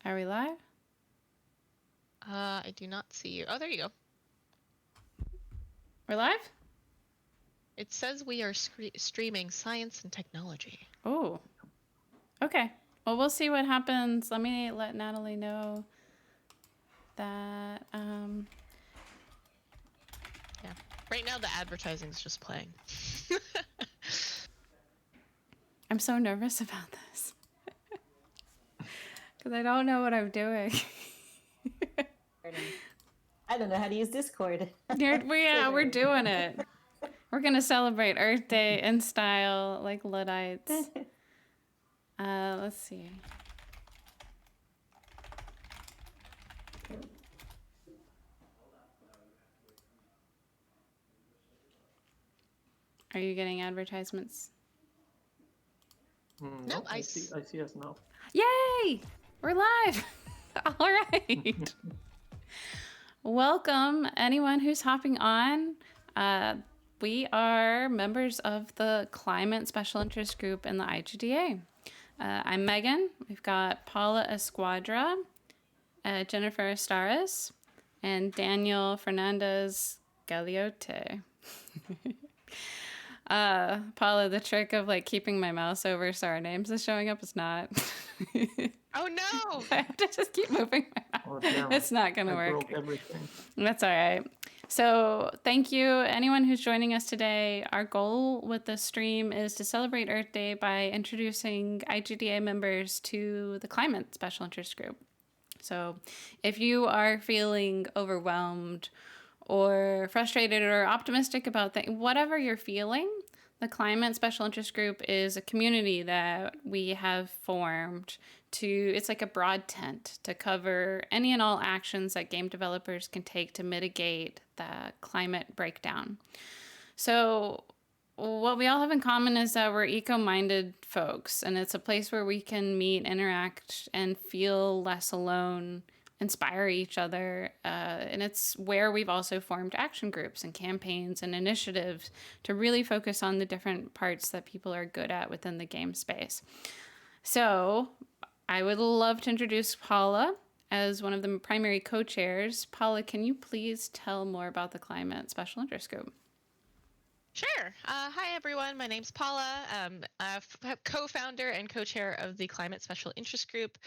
Are we live? I do not see you. Oh, there you go. We're live? It says we are streaming science and technology. Oh. Okay. Well, we'll see what happens. Let me let Natalie know that. Yeah. Right now, the advertising is just playing. I'm so nervous about this because I don't know what I'm doing. I don't know how to use Discord. We're doing it. We're gonna celebrate Earth Day in style, like Luddites. Let's see. Are you getting advertisements? No, I see us now. Yay! We're live. All right. Welcome, anyone who's hopping on. We are members of the Climate Special Interest Group in the IGDA. I'm Megan. We've got Paula Escuadra, Jennifer Estaris, and Daniel Fernández Galeote. Paula, the trick of like keeping my mouse over so our names is showing up is not. Oh no! I have to just keep moving my mouse. Oh, damn. It's not gonna I work. broke everything. That's all right. So thank you, anyone who's joining us today. Our goal with this stream is to celebrate Earth Day by introducing IGDA members to the Climate Special Interest Group. So if you are feeling overwhelmed or frustrated or optimistic about whatever you're feeling, the Climate Special Interest Group is a community that we have formed it's like a broad tent to cover any and all actions that game developers can take to mitigate the climate breakdown. So what we all have in common is that we're eco-minded folks, and it's a place where we can meet, interact, and feel less alone, inspire each other, and it's where we've also formed action groups and campaigns and initiatives to really focus on the different parts that people are good at within the game space. So I would love to introduce Paula as one of the primary co-chairs. Paula, can you please tell more about the Climate Special Interest Group? Sure. Hi, everyone. My name's Paula. I'm a co-founder and co-chair of the Climate Special Interest Group.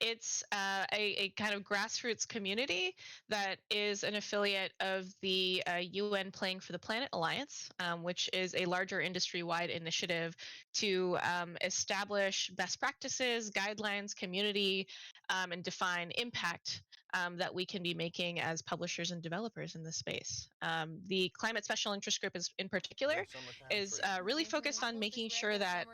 It's a kind of grassroots community that is an affiliate of the UN Playing for the Planet Alliance, which is a larger industry-wide initiative to establish best practices, guidelines, community, and define impact that we can be making as publishers and developers in this space. The Climate Special Interest Group in particular is really focused on making sure that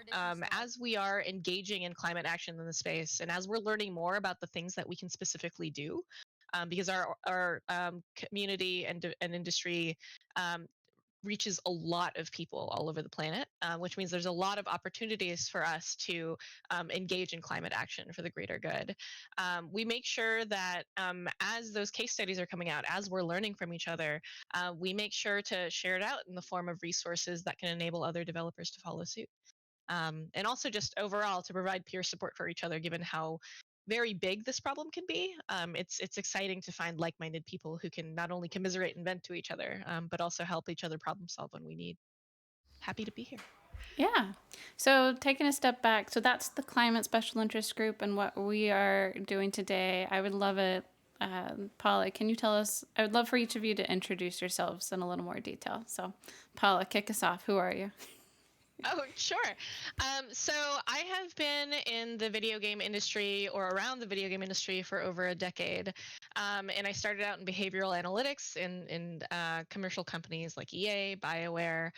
as we are engaging in climate action in the space and as we're learning more about the things that we can specifically do, because our community and industry reaches a lot of people all over the planet, which means there's a lot of opportunities for us to engage in climate action for the greater good. We make sure that as those case studies are coming out, as we're learning from each other, we make sure to share it out in the form of resources that can enable other developers to follow suit. And also just overall to provide peer support for each other, given how very big this problem can be. It's exciting to find like-minded people who can not only commiserate and vent to each other, but also help each other problem solve when we need. Happy to be here. Yeah. So taking a step back, so that's the Climate Special Interest Group and what we are doing today. I would love it. Paula, can you tell us, I would love for each of you to introduce yourselves in a little more detail. So Paula, kick us off. Who are you? Oh, sure. So I have been in the video game industry or around the video game industry for over a decade. And I started out in behavioral analytics in commercial companies like EA, BioWare.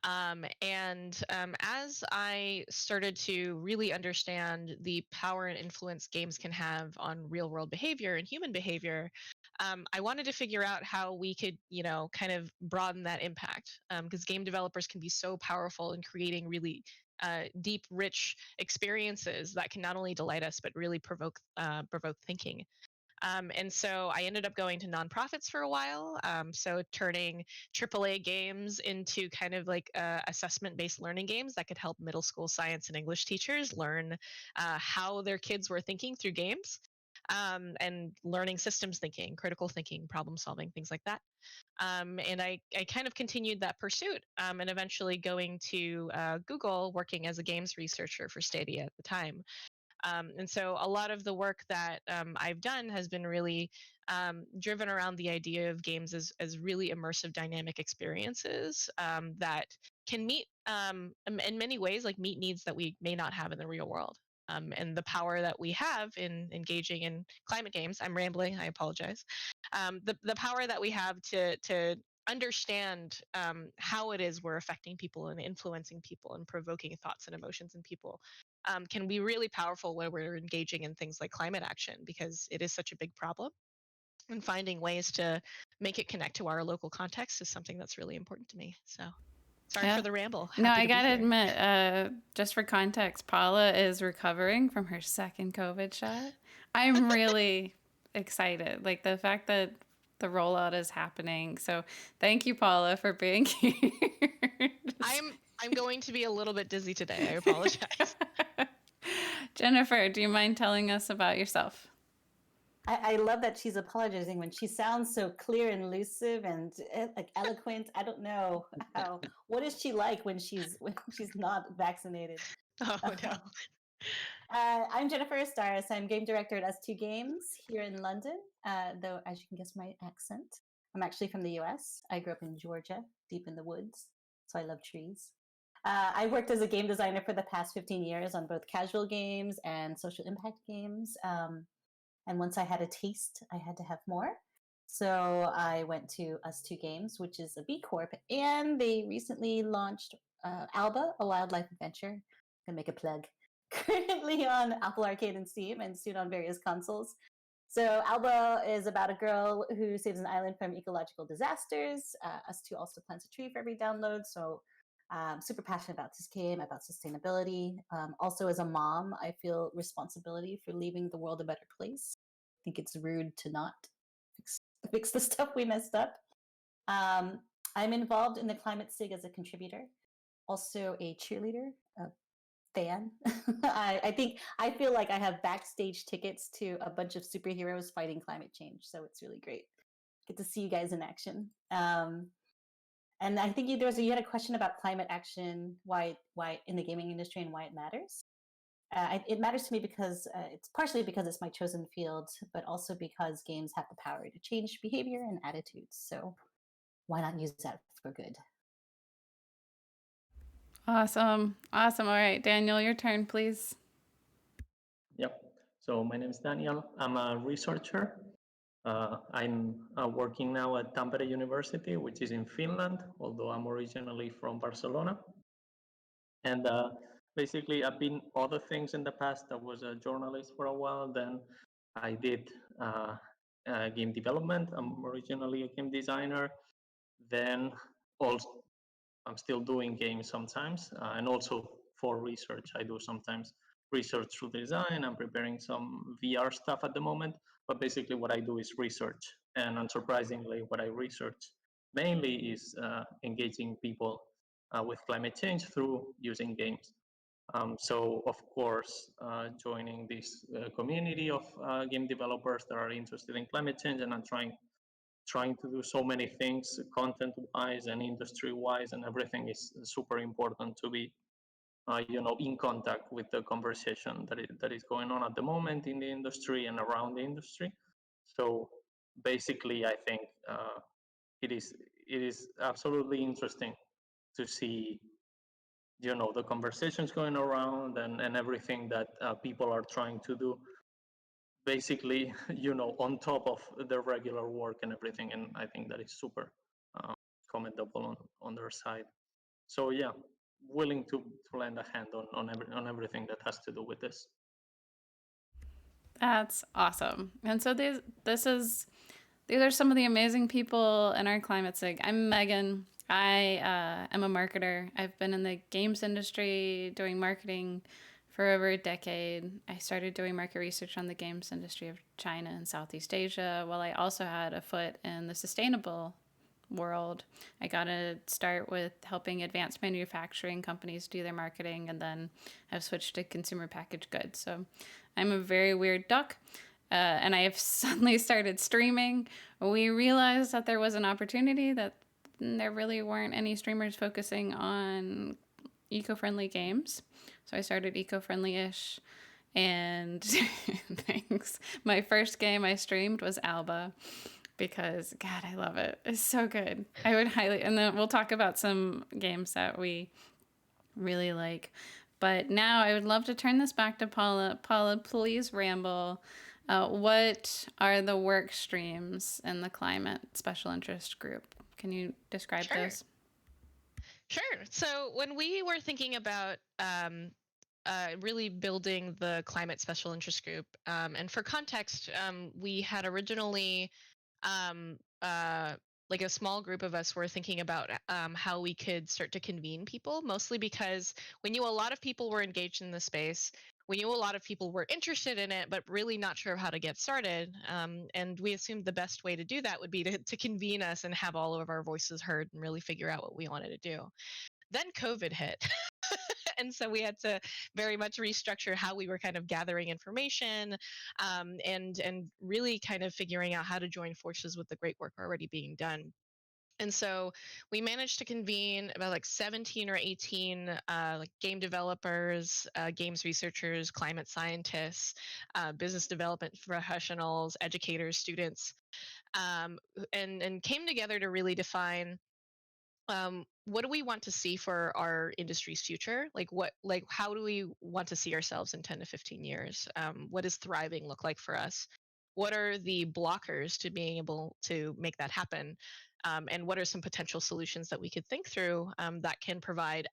As I started to really understand the power and influence games can have on real world behavior and human behavior, I wanted to figure out how we could, kind of broaden that impact, because game developers can be so powerful in creating really deep, rich experiences that can not only delight us but really provoke thinking. And so I ended up going to nonprofits for a while. So turning AAA games into kind of like assessment-based learning games that could help middle school science and English teachers learn how their kids were thinking through games. and learning systems thinking, critical thinking, problem solving, things like that. And I kind of continued that pursuit, and eventually going to Google, working as a games researcher for Stadia at the time. And so a lot of the work that I've done has been really driven around the idea of games as really immersive, dynamic experiences that can meet, in many ways, like meet needs that we may not have in the real world. And the power that we have in engaging in climate games. I'm rambling. I apologize. The power that we have to understand how it is we're affecting people and influencing people and provoking thoughts and emotions in people can be really powerful when we're engaging in things like climate action, because it is such a big problem. And finding ways to make it connect to our local context is something that's really important to me. So sorry Yeah. for the ramble. No, Happy I to be gotta here. admit, just for context, Paula is recovering from her second COVID shot. I'm really excited. Like the fact that the rollout is happening. So thank you, Paula, for being here. I'm going to be a little bit dizzy today. I apologize. Jennifer, do you mind telling us about yourself? I love that she's apologizing when she sounds so clear and elusive and like eloquent. I don't know how. What is she like when she's not vaccinated? Oh no. I'm Jennifer Estaris. I'm game director at S2 Games here in London. Though, as you can guess, my accent. I'm actually from the US. I grew up in Georgia, deep in the woods, so I love trees. I worked as a game designer for the past 15 years on both casual games and social impact games. And once I had a taste, I had to have more. So I went to Us2 Games, which is a B Corp, and they recently launched Alba, a wildlife adventure. I'm gonna make a plug. Currently on Apple Arcade and Steam, and soon on various consoles. So Alba is about a girl who saves an island from ecological disasters. Us2 also plants a tree for every download. So super passionate about this game, about sustainability. Also, as a mom, I feel responsibility for leaving the world a better place. I think it's rude to not fix the stuff we messed up. I'm involved in the Climate SIG as a contributor, also a cheerleader, a fan. I feel like I have backstage tickets to a bunch of superheroes fighting climate change, so it's really great. Get to see you guys in action. And I think you had a question about climate action, why in the gaming industry and why it matters. It matters to me because it's partially because it's my chosen field, but also because games have the power to change behavior and attitudes. So why not use that for good? Awesome. Awesome. All right, Daniel, your turn, please. Yep. So my name is Daniel. I'm a researcher. I'm working now at Tampere University, which is in Finland, although I'm originally from Barcelona. And basically, I've been other things in the past. I was a journalist for a while. Then I did game development. I'm originally a game designer. Then also, I'm still doing games sometimes, and also for research. I do sometimes research through design. I'm preparing some VR stuff at the moment. But basically, what I do is research. And unsurprisingly, what I research mainly is engaging people with climate change through using games. So, of course, joining this community of game developers that are interested in climate change, and I'm trying to do so many things content-wise and industry-wise, and everything is super important to be, in contact with the conversation that is going on at the moment in the industry and around the industry. So, basically, I think it is absolutely interesting to see the conversations going around and everything that people are trying to do basically on top of the regular work and everything, and I think that is super commendable on their side. So yeah, willing to lend a hand on everything that has to do with this. That's awesome. And so these are some of the amazing people in our climate SIG. I'm Megan. I am a marketer. I've been in the games industry doing marketing for over a decade. I started doing market research on the games industry of China and Southeast Asia, while I also had a foot in the sustainable world. I got to start with helping advanced manufacturing companies do their marketing, and then I've switched to consumer packaged goods. So I'm a very weird duck. and I have suddenly started streaming. We realized that there was an opportunity that there really weren't any streamers focusing on eco-friendly games. So I started eco-friendly-ish. And thanks. My first game I streamed was Alba because, God, I love it. It's so good. I would highly, and then we'll talk about some games that we really like. But now I would love to turn this back to Paula. Paula, please ramble. What are the work streams in the climate special interest group? Can you describe Sure. those? Sure. So when we were thinking about really building the climate special interest group, and for context, we had originally um, uh, like a small group of us were thinking about how we could start to convene people, mostly because we knew a lot of people were engaged in the space. We knew a lot of people were interested in it, but really not sure how to get started. And we assumed the best way to do that would be to convene us and have all of our voices heard and really figure out what we wanted to do. Then COVID hit. And so we had to very much restructure how we were kind of gathering information, and really kind of figuring out how to join forces with the great work already being done. And so we managed to convene about like 17 or 18 like game developers, games researchers, climate scientists, business development professionals, educators, students, and came together to really define what do we want to see for our industry's future? Like how do we want to see ourselves in 10 to 15 years? What does thriving look like for us? What are the blockers to being able to make that happen? And what are some potential solutions that we could think through that can provide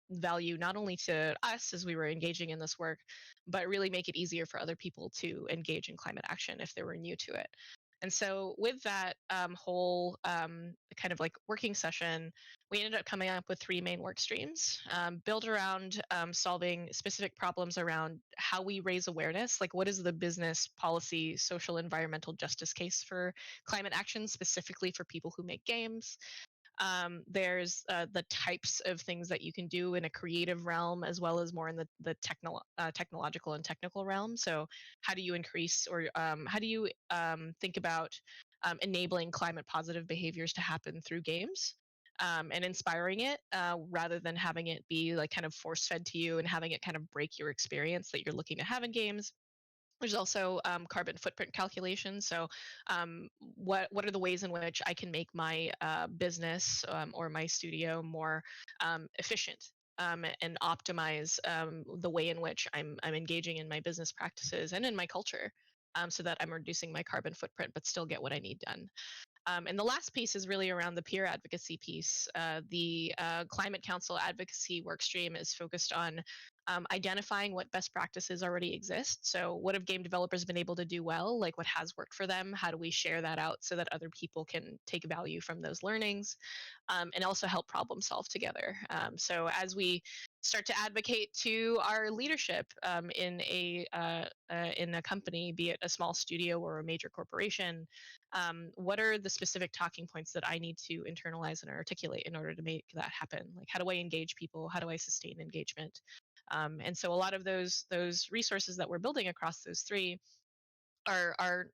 value not only to us as we were engaging in this work, but really make it easier for other people to engage in climate action if they were new to it. And so, with that whole kind of like working session, we ended up coming up with three main work streams built around solving specific problems around how we raise awareness. Like, what is the business, policy, social, environmental justice case for climate action, specifically for people who make games? There's the types of things that you can do in a creative realm, as well as more in the technological and technical realm. So, how do you increase or how do you think about enabling climate positive behaviors to happen through games? And inspiring it rather than having it be like kind of force fed to you and having it kind of break your experience that you're looking to have in games. There's also carbon footprint calculations. So, what are the ways in which I can make my business or my studio more efficient and optimize the way in which I'm engaging in my business practices and in my culture, so that I'm reducing my carbon footprint but still get what I need done. And the last piece is really around the peer advocacy piece. The Climate Council advocacy workstream is focused on identifying what best practices already exist. So, what have game developers been able to do well? Like, what has worked for them? How do we share that out so that other people can take value from those learnings, and also help problem solve together? So, as we start to advocate to our leadership in a company, be it a small studio or a major corporation, what are the specific talking points that I need to internalize and articulate in order to make that happen? Like, how do I engage people? How do I sustain engagement? And so, a lot of those resources that we're building across those three are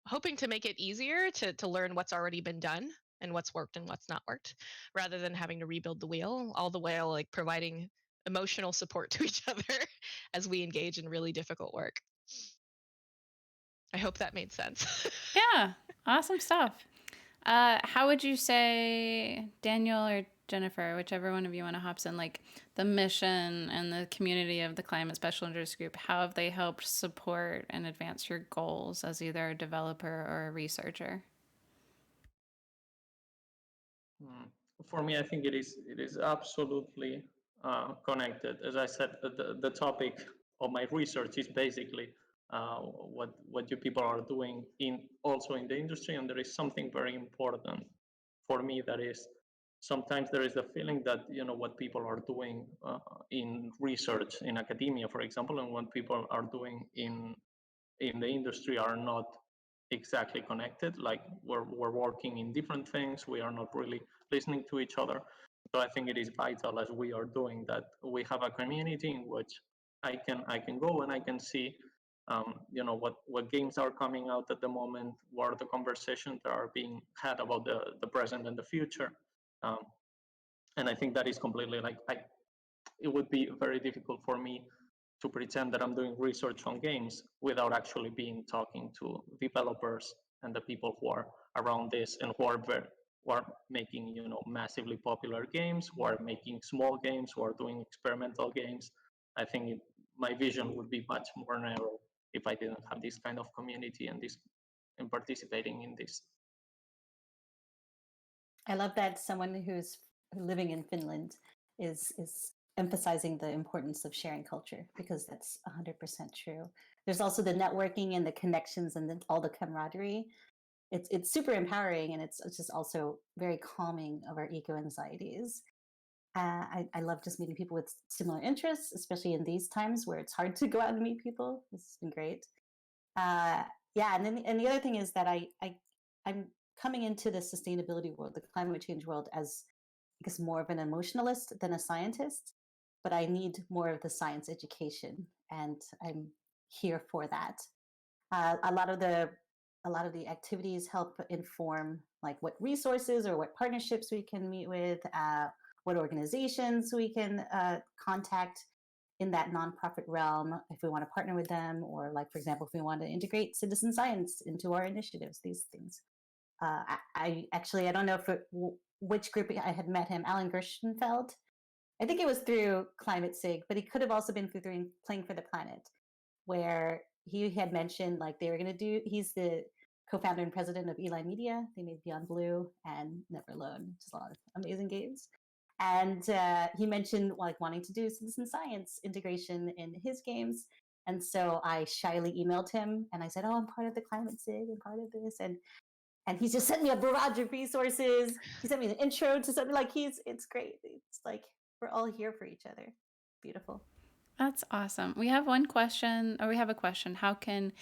hoping to make it easier to learn what's already been done and what's worked and what's not worked, rather than having to rebuild the wheel. All the while, like providing emotional support to each other as we engage in really difficult work. I hope that made sense. Yeah, awesome stuff. How would you say, Daniel or Jennifer, whichever one of you want to hop in, like the mission and the community of the Climate Special Interest Group, how have they helped support and advance your goals as either a developer or a researcher? For me, I think it is absolutely connected. As I said, the topic of my research is basically what you people are doing also in the industry, and there is something very important for me, that is sometimes there is the feeling that what people are doing in research in academia, for example, and what people are doing in the industry are not exactly connected. Like we're working in different things. We are not really listening to each other. So I think it is vital, as we are doing, that we have a community in which I can go and I can see what games are coming out at the moment, what are the conversations that are being had about the present and the future. And I think that is completely it would be very difficult for me to pretend that I'm doing research on games without actually talking to developers and the people who are around this and who are making massively popular games, who are making small games, who are doing experimental games. I think my vision would be much more narrow if I didn't have this kind of community and participating in this. I love that someone who's living in Finland is emphasizing the importance of sharing culture, because that's 100% true. There's also the networking and the connections and all the camaraderie. It's super empowering, and it's just also very calming of our eco anxieties. I love just meeting people with similar interests, especially in these times where it's hard to go out and meet people. This has been great. And the other thing is that I'm coming into the sustainability world, the climate change world, as I guess more of an emotionalist than a scientist, but I need more of the science education, and I'm here for that. A lot of the activities help inform like what resources or what partnerships we can meet with, what organizations we can contact in that nonprofit realm if we want to partner with them, or like, for example, if we want to integrate citizen science into our initiatives, these things. I don't know which group I had met him, Alan Gershenfeld. I think it was through Climate SIG, but he could have also been through Playing for the Planet, where he had mentioned like they were going to do, he's the co-founder and president of Eli Media. They made Beyond Blue and Never Alone, which is a lot of amazing games. And he mentioned like wanting to do citizen science integration in his games. And so I shyly emailed him and I said, oh, I'm part of the Climate SIG and part of this. And he just sent me a barrage of resources. He sent me the intro to something like it's great. It's like we're all here for each other. Beautiful. That's awesome. We have a question. How can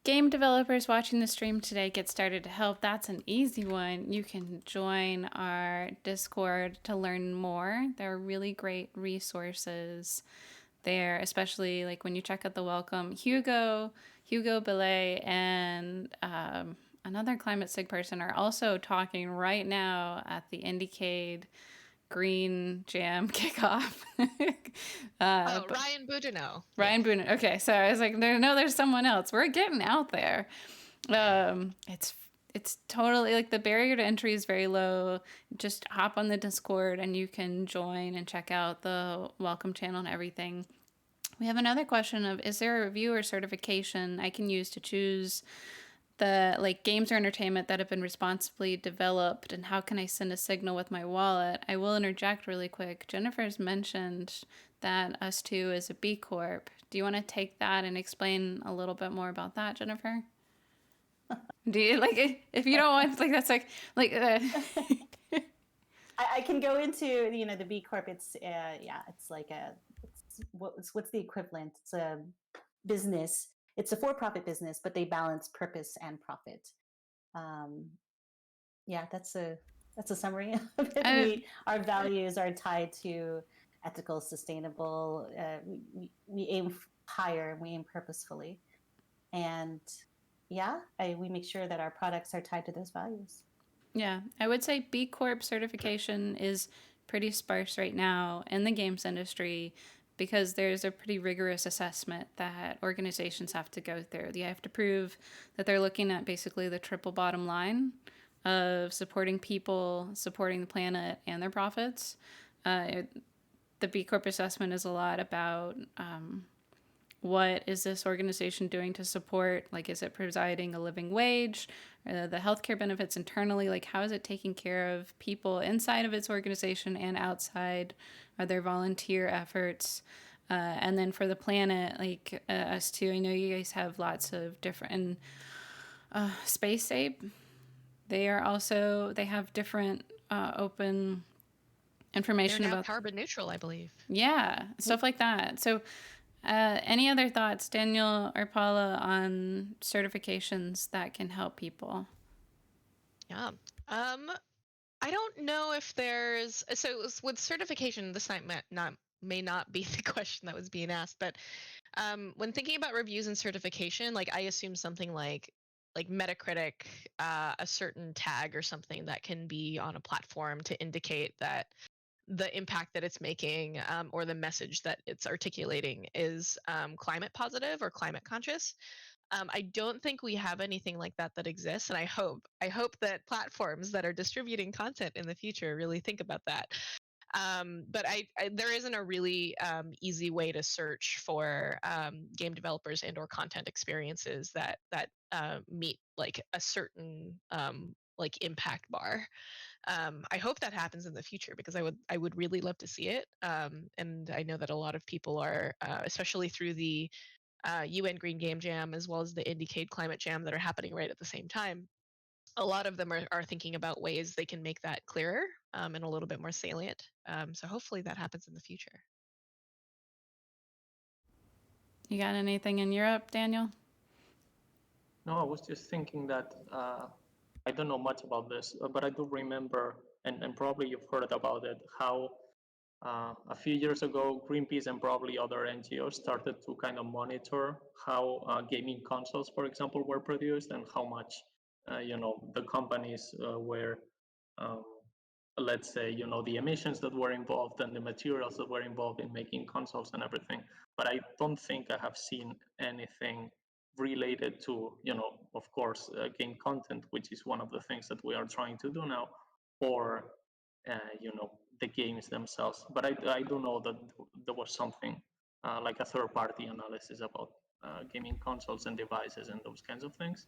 game developers watching the stream today get started to help? That's an easy one. You can join our Discord to learn more. There are really great resources there, especially like when you check out the welcome. Hugo Belay, and another Climate SIG person are also talking right now at the Indiecade Green Jam kickoff. Ryan Boudinot. Ryan Boudinot. Okay, so I was like, there's someone else. We're getting out there. It's totally like the barrier to entry is very low. Just hop on the Discord and you can join and check out the welcome channel and everything. We have another question of, is there a review or certification I can use to choose the like games or entertainment that have been responsibly developed, and how can I send a signal with my wallet? I will interject really quick. Jennifer's mentioned that ustwo is a B Corp. Do you want to take that and explain a little bit more about that, Jennifer? Do you like it? If you don't want, like, that's like I can go into the B Corp. It's it's like what's the equivalent? It's a business. It's a for-profit business, but they balance purpose and profit. That's a summary of it. Our values are tied to ethical, sustainable. We aim higher, we aim purposefully, and we make sure that our products are tied to those values. Yeah, I would say B Corp certification is pretty sparse right now in the games industry, because there's a pretty rigorous assessment that organizations have to go through. You have to prove that they're looking at basically the triple bottom line of supporting people, supporting the planet, and their profits. The B Corp assessment is a lot about what is this organization doing to support, like, is it providing a living wage, the healthcare benefits internally, like how is it taking care of people inside of its organization and outside, are there volunteer efforts, and then for the planet, like us too, I know you guys have lots of different, Space Ape, they have different open information They're now about carbon neutral, I believe. Yeah, stuff like that. So any other thoughts, Daniel or Paula, on certifications that can help people? Yeah. I don't know if there's, so with certification, this might not may not be the question that was being asked, but when thinking about reviews and certification, like I assume something like Metacritic, a certain tag or something that can be on a platform to indicate that the impact that it's making, or the message that it's articulating is climate positive or climate conscious. I don't think we have anything like that exists, and I hope that platforms that are distributing content in the future really think about that. But there isn't a really easy way to search for game developers and or content experiences that meet like a certain like impact bar. I hope that happens in the future because I would really love to see it. And I know that a lot of people are, especially through the UN Green Game Jam as well as the Indiecade Climate Jam that are happening right at the same time. A lot of them are thinking about ways they can make that clearer and a little bit more salient. So hopefully that happens in the future. You got anything in Europe, Daniel? No, I was just thinking that I don't know much about this, but I do remember, and probably you've heard about it, how a few years ago, Greenpeace and probably other NGOs started to kind of monitor how gaming consoles, for example, were produced and how much, the companies were, um, let's say, the emissions that were involved and the materials that were involved in making consoles and everything. But I don't think I have seen anything related to, of course, game content, which is one of the things that we are trying to do now, or the games themselves. But I do know that there was something like a third-party analysis about gaming consoles and devices and those kinds of things.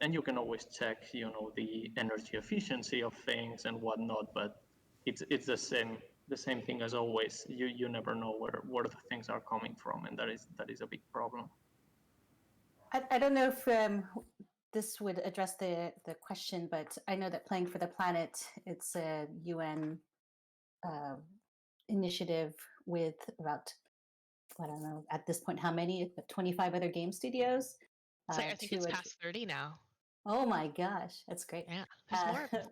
And you can always check, the energy efficiency of things and whatnot. But it's the same thing as always. You never know where the things are coming from, and that is a big problem. I don't know if this would address the question, but I know that Playing for the Planet, it's a UN initiative with about, I don't know, at this point, how many, 25 other game studios. So I think it's past 30 now. Oh my gosh, that's great. Yeah, there's more.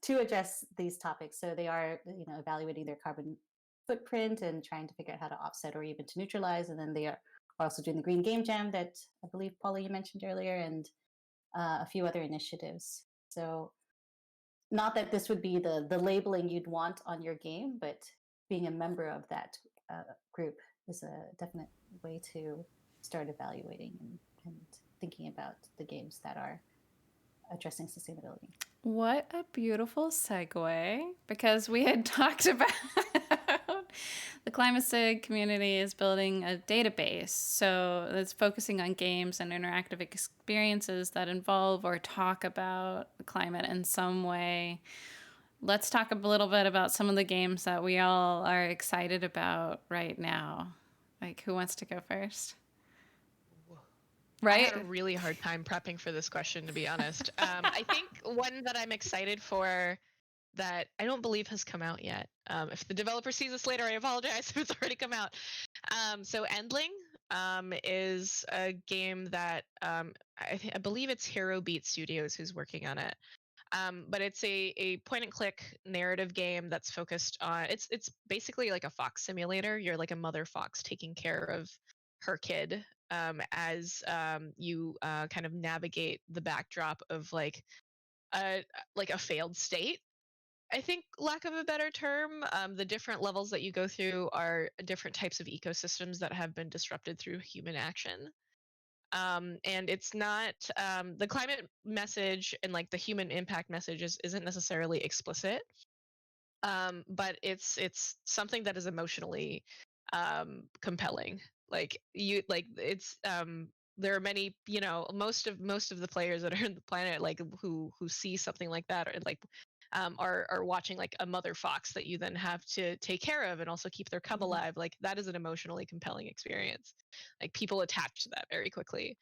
To address these topics. So they are, evaluating their carbon footprint and trying to figure out how to offset or even to neutralize. And then they are also doing the Green Game Jam that I believe, Paula, you mentioned earlier, and a few other initiatives. So not that this would be the labeling you'd want on your game, but being a member of that group is a definite way to start evaluating and thinking about the games that are addressing sustainability. What a beautiful segue, because we had talked about the Climate SIG community is building a database. So it's focusing on games and interactive experiences that involve or talk about the climate in some way. Let's talk a little bit about some of the games that we all are excited about right now. Like, who wants to go first? Right? I had a really hard time prepping for this question, to be honest. I think one that I'm excited for that I don't believe has come out yet. If the developer sees this later, I apologize if it's already come out. So Endling is a game that I believe it's Hero Beat Studios who's working on it. But it's a point and click narrative game that's focused on it's basically like a fox simulator. You're like a mother fox taking care of her kid as you kind of navigate the backdrop of like a failed state. I think, lack of a better term, the different levels that you go through are different types of ecosystems that have been disrupted through human action. And it's not the climate message and like the human impact message isn't necessarily explicit, but it's something that is emotionally compelling. Like it's there are many, most of the players that are in the planet like who see something like that, or like are watching like a mother fox that you then have to take care of and also keep their cub alive. Like that is an emotionally compelling experience. Like people attach to that very quickly.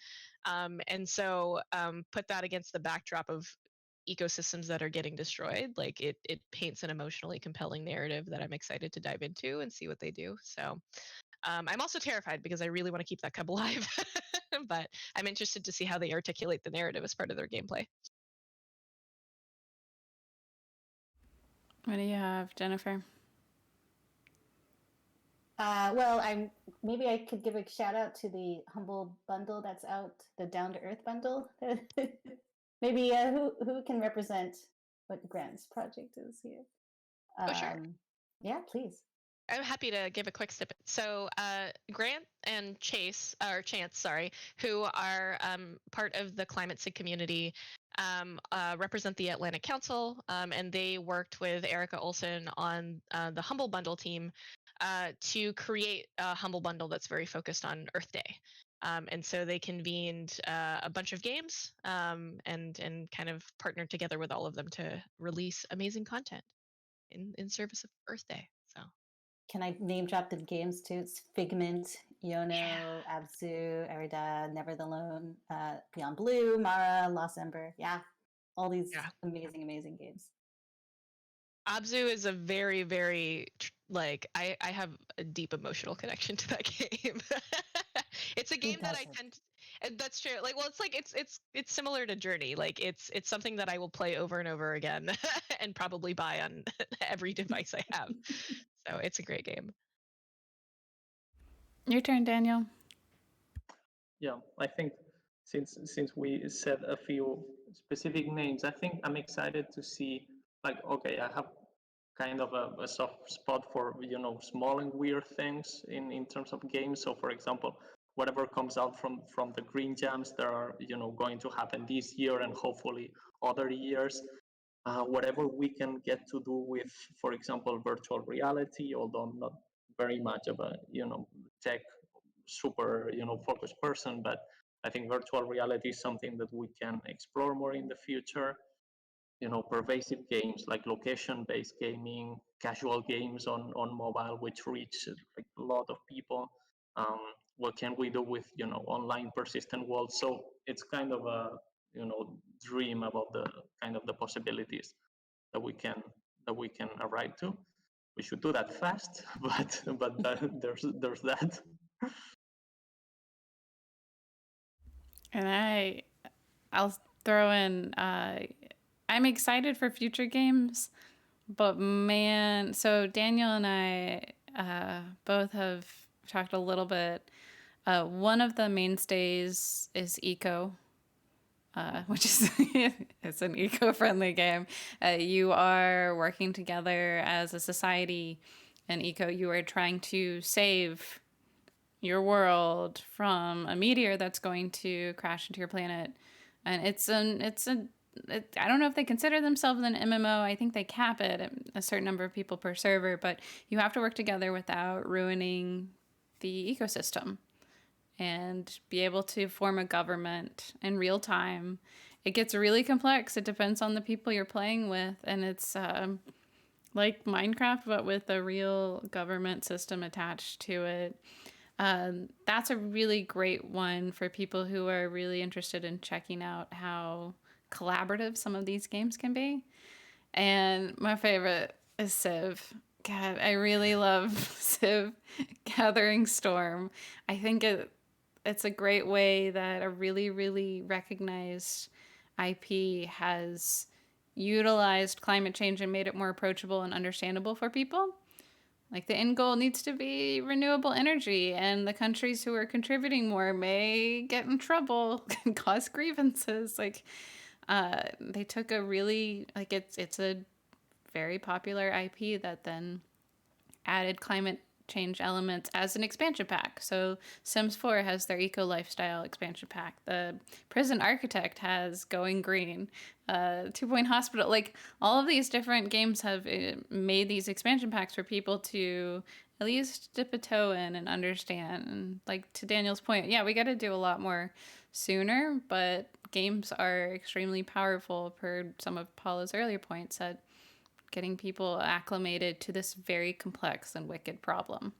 And so put that against the backdrop of ecosystems that are getting destroyed, like it paints an emotionally compelling narrative that I'm excited to dive into and see what they do. So I'm also terrified because I really want to keep that cub alive, but I'm interested to see how they articulate the narrative as part of their gameplay. What do you have, Jennifer? Well, maybe I could give a shout out to the Humble bundle that's out, the Down to Earth bundle. Maybe who can represent what Grant's project is here? Oh, sure. Yeah, please. I'm happy to give a quick snippet. So Grant and Chance, sorry, who are part of the Climate SIG community, represent the Atlantic Council, and they worked with Erica Olson on the Humble Bundle team to create a Humble Bundle that's very focused on Earth Day. And so they convened a bunch of games and kind of partnered together with all of them to release amazing content in service of Earth Day. So. Can I name drop the games too? It's Figment, Yono, Yeah. Abzu, Erida, Never the Lone, Beyond Blue, Mara, Lost Ember. Yeah, all these amazing, amazing games. Abzu is a very, very like I have a deep emotional connection to that game. It's a game that I tend. That's true. Like, well, it's similar to Journey. Like, it's something that I will play over and over again, and probably buy on every device I have. So it's a great game. Your turn, Daniel. Yeah, I think since we said a few specific names, I think I'm excited to see, like, okay, I have kind of a soft spot for, small and weird things in terms of games. So for example, whatever comes out from the green jams that are, going to happen this year and hopefully other years, whatever we can get to do with, for example, virtual reality, although I'm not very much of a, tech super, focused person, but I think virtual reality is something that we can explore more in the future. Pervasive games like location-based gaming, casual games on mobile, which reach like a lot of people. What can we do with, online persistent worlds? So it's kind of a, dream about the kind of the possibilities that we can arrive to. We should do that fast, but there's that. And I'll throw in, I'm excited for future games, but man, so Daniel and I both have talked a little bit. One of the mainstays is Eco, which is it's an eco-friendly game. You are working together as a society, and Eco, you are trying to save your world from a meteor that's going to crash into your planet. And I don't know if they consider themselves an MMO. I think they cap it at a certain number of people per server, but you have to work together without ruining the ecosystem and be able to form a government in real time. It gets really complex. It depends on the people you're playing with, and it's like Minecraft, but with a real government system attached to it. That's a really great one for people who are really interested in checking out how collaborative some of these games can be. And my favorite is Civ. God, I really love Civ Gathering Storm. I think it's a great way that a really, really recognized IP has utilized climate change and made it more approachable and understandable for people. Like, the end goal needs to be renewable energy, and the countries who are contributing more may get in trouble and cause grievances. Like, they took a really, like, it's a very popular IP that then added climate change elements as an expansion pack. So Sims 4 has their eco lifestyle expansion pack. The Prison Architect has Going Green. 2 Point Hospital, like, all of these different games have made these expansion packs for people to at least dip a toe in and understand. And like, to Daniel's point, yeah, we got to do a lot more sooner, but games are extremely powerful per some of Paula's earlier points at getting people acclimated to this very complex and wicked problem.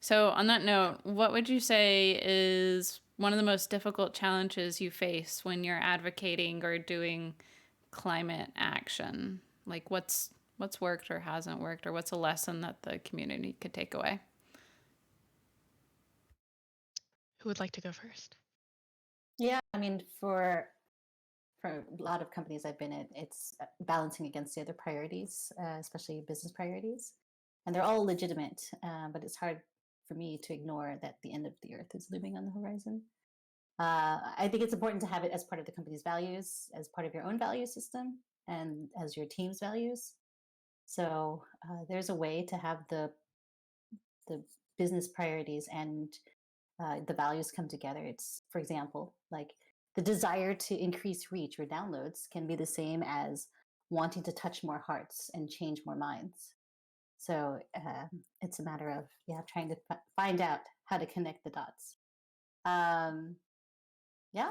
So on that note, what would you say is one of the most difficult challenges you face when you're advocating or doing climate action? Like, what's worked or hasn't worked, or what's a lesson that the community could take away? Who would like to go first? Yeah, I mean, for a lot of companies I've been in, it's balancing against the other priorities, especially business priorities. and they're all legitimate. But it's hard for me to ignore that the end of the earth is looming on the horizon. I think it's important to have it as part of the company's values, as part of your own value system, and as your team's values. So there's a way to have the business priorities and the values come together. It's, for example, like the desire to increase reach or downloads can be the same as wanting to touch more hearts and change more minds. So it's a matter of trying to find out how to connect the dots. Yeah.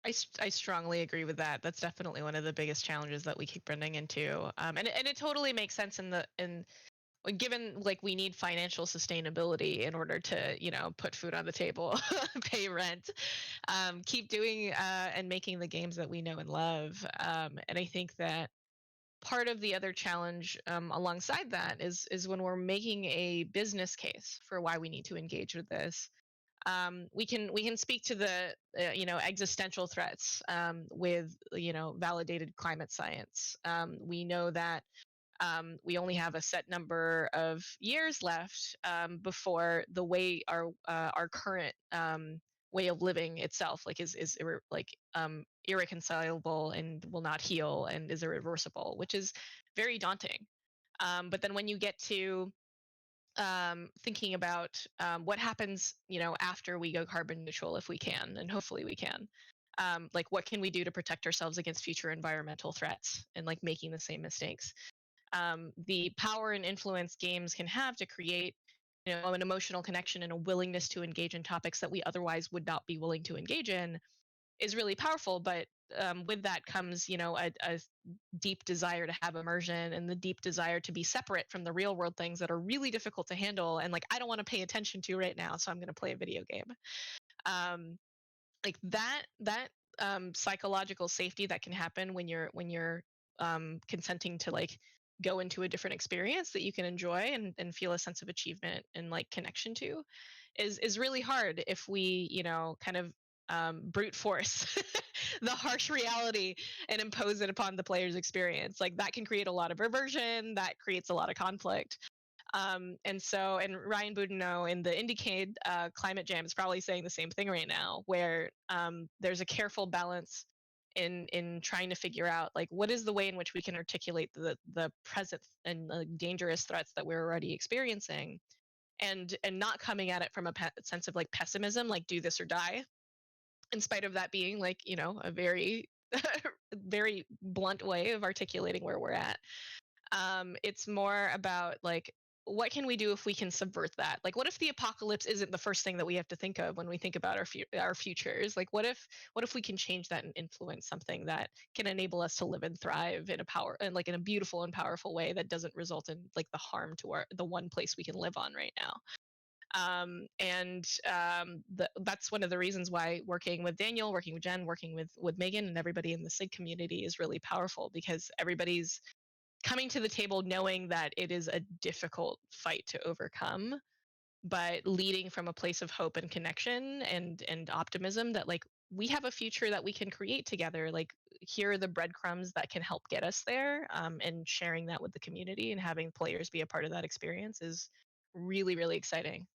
I strongly agree with that. That's definitely one of the biggest challenges that we keep running into. And it totally makes sense given like we need financial sustainability in order to put food on the table, pay rent, keep doing and making the games that we know and love. And I think that part of the other challenge alongside that is when we're making a business case for why we need to engage with this. We can speak to the existential threats with validated climate science. We know that we only have a set number of years left before the way our current way of living itself is irreconcilable and will not heal and is irreversible, which is very daunting. But then when you get to thinking about what happens, after we go carbon neutral, if we can, and hopefully we can. Like, what can we do to protect ourselves against future environmental threats and like making the same mistakes? The power and influence games can have to create, an emotional connection and a willingness to engage in topics that we otherwise would not be willing to engage in is really powerful. But with that comes, a deep desire to have immersion and the deep desire to be separate from the real world things that are really difficult to handle. And like, I don't want to pay attention to right now, so I'm going to play a video game. Like that psychological safety that can happen when you're consenting to like go into a different experience that you can enjoy and feel a sense of achievement and like connection to is really hard if we kind of brute force the harsh reality and impose it upon the player's experience. Like that can create a lot of aversion, that creates a lot of conflict. And Ryan Boudinot in the Indiecade Climate Jam is probably saying the same thing right now, where there's a careful balance in trying to figure out like what is the way in which we can articulate the present and the dangerous threats that we're already experiencing, and not coming at it from a sense of like pessimism, like do this or die, in spite of that being like a very very blunt way of articulating where we're at. It's more about like what can we do if we can subvert that? Like what if the apocalypse isn't the first thing that we have to think of when we think about our futures? Like what if we can change that and influence something that can enable us to live and thrive in a beautiful and powerful way that doesn't result in like the harm to the one place we can live on right now. That's one of the reasons why working with Daniel, working with Jen, working with Megan and everybody in the SIG community is really powerful, because everybody's coming to the table knowing that it is a difficult fight to overcome, but leading from a place of hope and connection and optimism that like we have a future that we can create together. Like here are the breadcrumbs that can help get us there, and sharing that with the community and having players be a part of that experience is really, really exciting.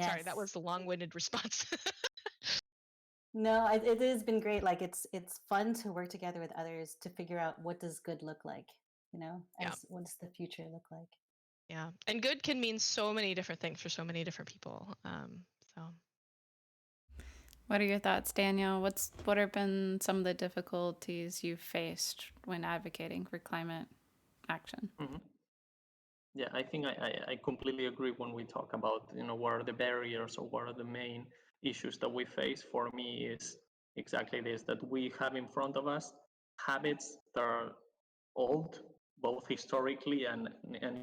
Sorry, that was the long-winded response. No, it has been great. Like it's fun to work together with others to figure out what does good look like, what does the future look like? Yeah, and good can mean so many different things for so many different people. What are your thoughts, Daniel? What have been some of the difficulties you've faced when advocating for climate action? Mm-hmm. Yeah, I think I completely agree when we talk about, what are the barriers or what are the main issues that we face. For me, is exactly this, that we have in front of us habits that are old, both historically and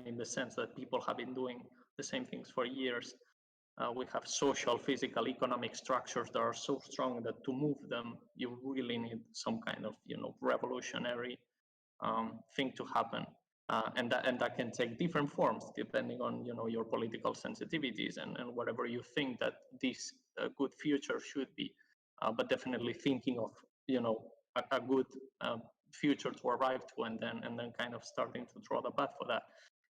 in the sense that people have been doing the same things for years. We have social, physical, economic structures that are so strong that to move them, you really need some kind of, revolutionary thing to happen. And that can take different forms depending on your political sensitivities and whatever you think that this good future should be. But definitely thinking of a good future to arrive to, and then kind of starting to draw the path for that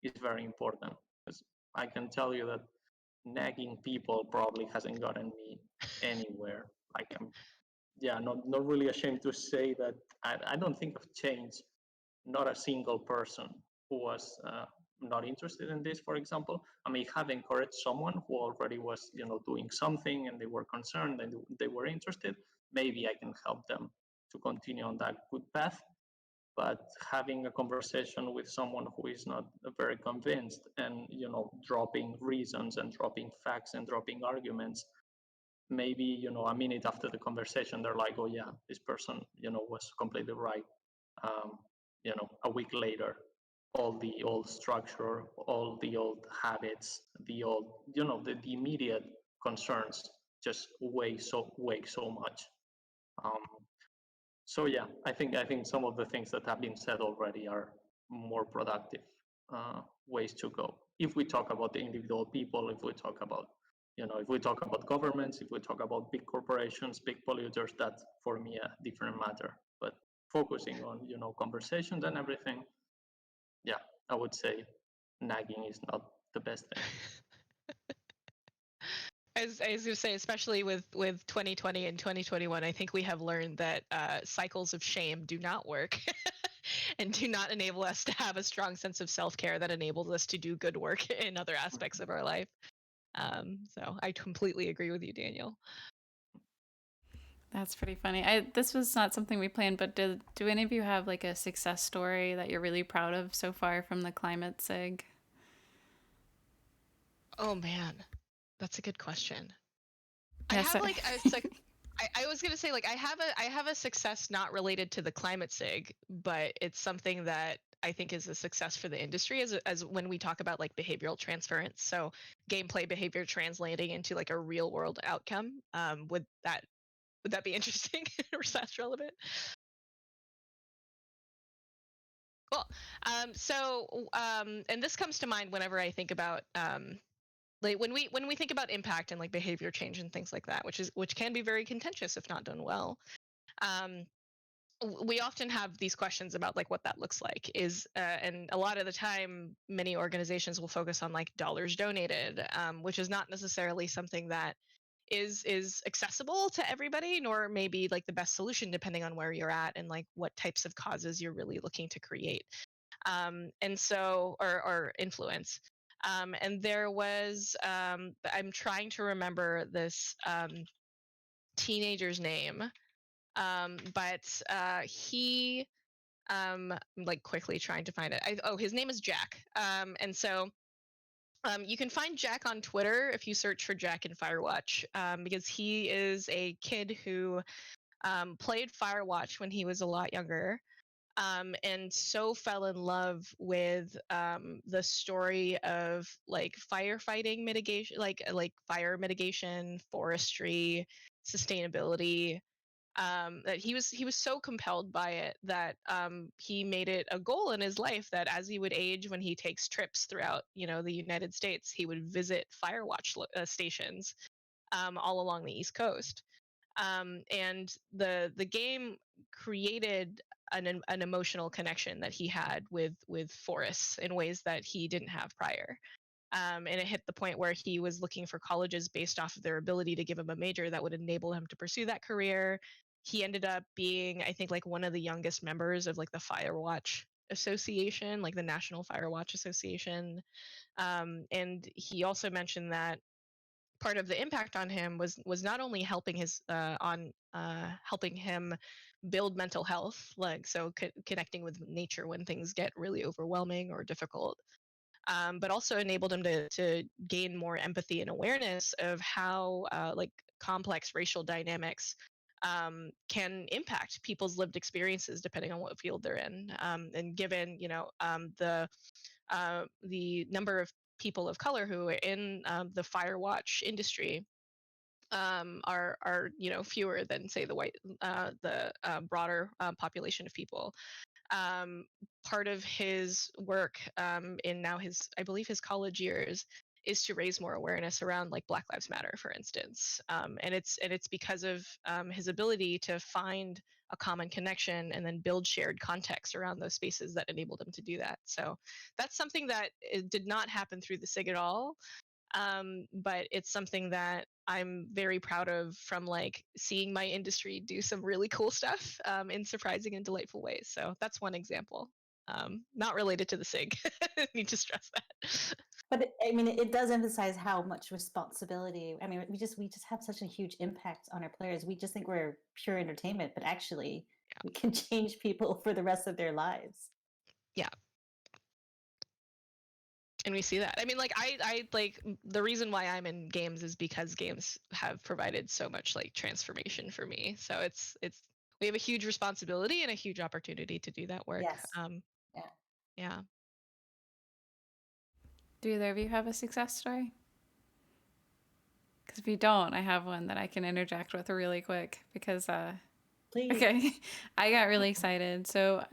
is very important. Because I can tell you that nagging people probably hasn't gotten me anywhere. Like not really ashamed to say that I don't think I've changed not a single person who was not interested in this, for example. I may have encouraged someone who already was, doing something and they were concerned and they were interested. Maybe I can help them to continue on that good path. But having a conversation with someone who is not very convinced and, dropping reasons and dropping facts and dropping arguments, maybe, a minute after the conversation, they're like, oh yeah, this person, was completely right. Um, a week later, all the old structure, all the old habits, the old, the immediate concerns just weigh so much. So yeah, I think some of the things that have been said already are more productive ways to go. If we talk about the individual people, if we talk about if we talk about governments, if we talk about big corporations, big polluters, that's for me a different matter. But focusing on conversations and everything, yeah, I would say nagging is not the best thing. As I was going to say, especially with 2020 and 2021, I think we have learned that cycles of shame do not work and do not enable us to have a strong sense of self-care that enables us to do good work in other aspects of our life. So I completely agree with you, Daniel. That's pretty funny. This was not something we planned, but do any of you have like a success story that you're really proud of so far from the climate SIG? Oh man, that's a good question. Yeah, I have like I was gonna say like I have a success not related to the climate SIG, but it's something that I think is a success for the industry as when we talk about like behavioral transference. So gameplay behavior translating into like a real world outcome. Would that be interesting or that's relevant? Cool. And this comes to mind whenever I think about like when we think about impact and like behavior change and things like that, which can be very contentious if not done well. We often have these questions about like what that looks like and a lot of the time many organizations will focus on like dollars donated, which is not necessarily something that is accessible to everybody, nor maybe like the best solution depending on where you're at and like what types of causes you're really looking to create, and so or influence. And there was I'm trying to remember this teenager's name, but he I'm like quickly trying to find it. His name is Jack. And so you can find Jack on Twitter if you search for Jack in Firewatch, because he is a kid who played Firewatch when he was a lot younger, and so fell in love with the story of like firefighting mitigation, like fire mitigation, forestry, sustainability, that he was so compelled by it that he made it a goal in his life that as he would age, when he takes trips throughout the United States, he would visit Firewatch stations all along the East Coast. And the game created an emotional connection that he had with forests in ways that he didn't have prior. And it hit the point where he was looking for colleges based off of their ability to give him a major that would enable him to pursue that career. He ended up being, I think, like one of the youngest members of like the Firewatch Association, like the National Firewatch Association. And he also mentioned that part of the impact on him was not only helping helping him build mental health, like so connecting with nature when things get really overwhelming or difficult, but also enabled him to gain more empathy and awareness of how like complex racial dynamics can impact people's lived experiences depending on what field they're in. And given the number of people of color who are in the Firewatch industry are fewer than say the broader population of people. Part of his work in now I believe his college years is to raise more awareness around like Black Lives Matter, for instance. And it's because of his ability to find a common connection and then build shared context around those spaces that enabled him to do that. So that's something that did not happen through the SIG at all. But it's something that I'm very proud of, from like seeing my industry do some really cool stuff in surprising and delightful ways. So that's one example. Not related to the SIG. I need to stress that. But I mean, it does emphasize how much responsibility. I mean, we just have such a huge impact on our players. We just think we're pure entertainment, but actually, we can change people for the rest of their lives. Yeah. And we see that. I mean, like I like the reason why I'm in games is because games have provided so much like transformation for me. So it's we have a huge responsibility and a huge opportunity to do that work. Yes. Yeah. Do either of you have a success story? Because if you don't, I have one that I can interject with really quick. Because Please. okay, I got really excited. So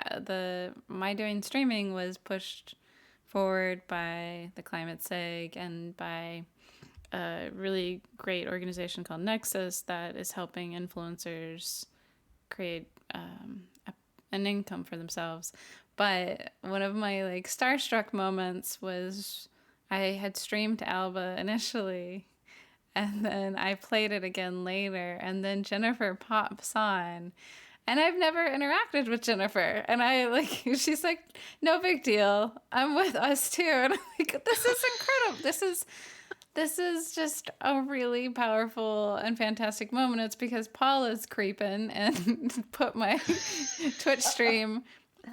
my doing streaming was pushed forward by the Climate SIG and by a really great organization called Nexus that is helping influencers create an income for themselves. But one of my like starstruck moments was I had streamed Alba initially, and then I played it again later, and then Jennifer pops on. And I've never interacted with Jennifer. And she's like, no big deal. I'm with us too. And I'm like, this is incredible. This is just a really powerful and fantastic moment. It's because Paula's creeping and put my Twitch stream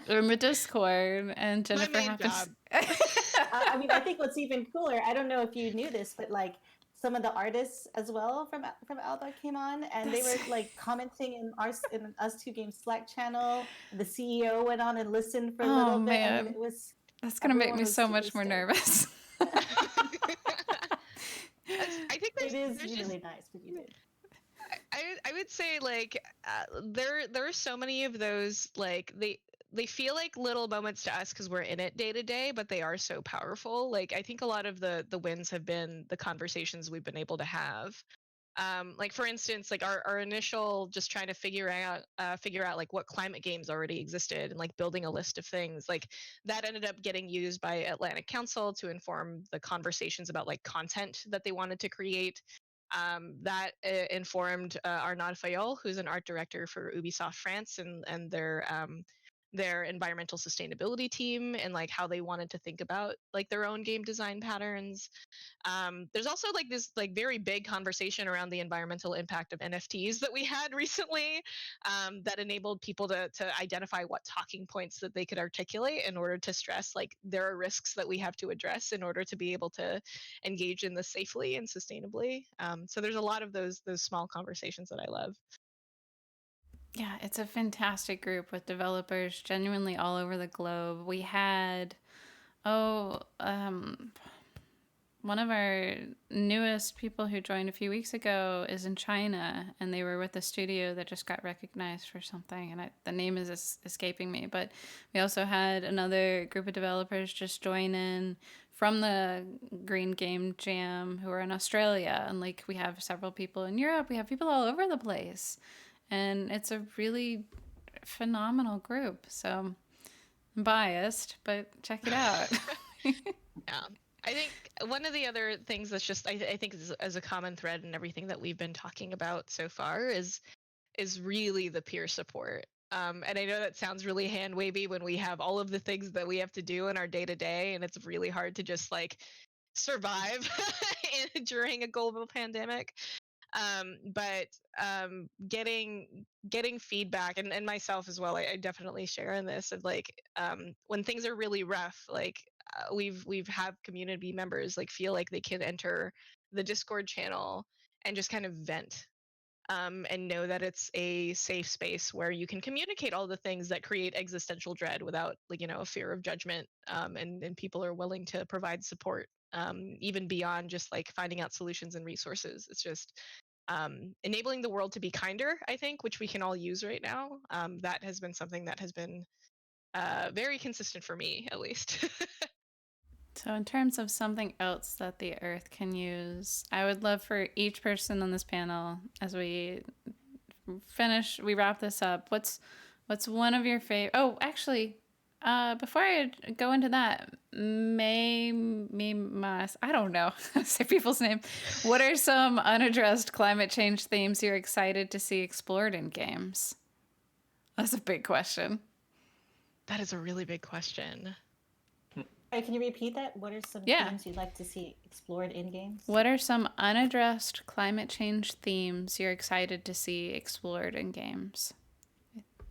in the Discord, and Jennifer happens. I mean, I think what's even cooler, I don't know if you knew this, but like some of the artists as well from Alba came on, and they were like commenting in Us Two Games Slack channel. The CEO went on and listened for a little bit. I mean, that's gonna make me so much more nervous. I think it is really nice what you did. I would say like there are so many of those, like they feel like little moments to us because we're in it day to day, but they are so powerful. Like I think a lot of the wins have been the conversations we've been able to have. Like for instance, like our initial just trying to figure out like what climate games already existed and like building a list of things, like that ended up getting used by Atlantic Council to inform the conversations about like content that they wanted to create. That informed Arnaud Fayol, who's an art director for Ubisoft France, and their environmental sustainability team, and like how they wanted to think about like their own game design patterns. There's also like this like very big conversation around the environmental impact of NFTs that we had recently, that enabled people to identify what talking points that they could articulate in order to stress like there are risks that we have to address in order to be able to engage in this safely and sustainably. So there's a lot of those small conversations that I love. Yeah, it's a fantastic group with developers genuinely all over the globe. We had, one of our newest people who joined a few weeks ago is in China, and they were with a studio that just got recognized for something, and the name is escaping me. But we also had another group of developers just join in from the Green Game Jam who are in Australia, and like we have several people in Europe. We have people all over the place. And it's a really phenomenal group. So I'm biased, but check it out. Yeah. I think one of the other things that's just, I think is as a common thread in everything that we've been talking about so far is really the peer support. And I know that sounds really hand wavy when we have all of the things that we have to do in our day to day, and it's really hard to just like survive during a global pandemic. But getting feedback, and myself as well, I definitely share in this of like when things are really rough, like we've have community members like feel like they can enter the Discord channel and just kind of vent, and know that it's a safe space where you can communicate all the things that create existential dread without like a fear of judgment, and people are willing to provide support, even beyond just like finding out solutions and resources. It's just enabling the world to be kinder, I think, which we can all use right now. That has been something that has been very consistent for me, at least. So in terms of something else that the Earth can use, I would love for each person on this panel, as we wrap this up, what's one of your favorite... Oh, actually, before I go into that, I don't know, say people's name. What are some unaddressed climate change themes you're excited to see explored in games? That's a big question. That is a really big question. Can you repeat that? What are some themes you'd like to see explored in games? What are some unaddressed climate change themes you're excited to see explored in games?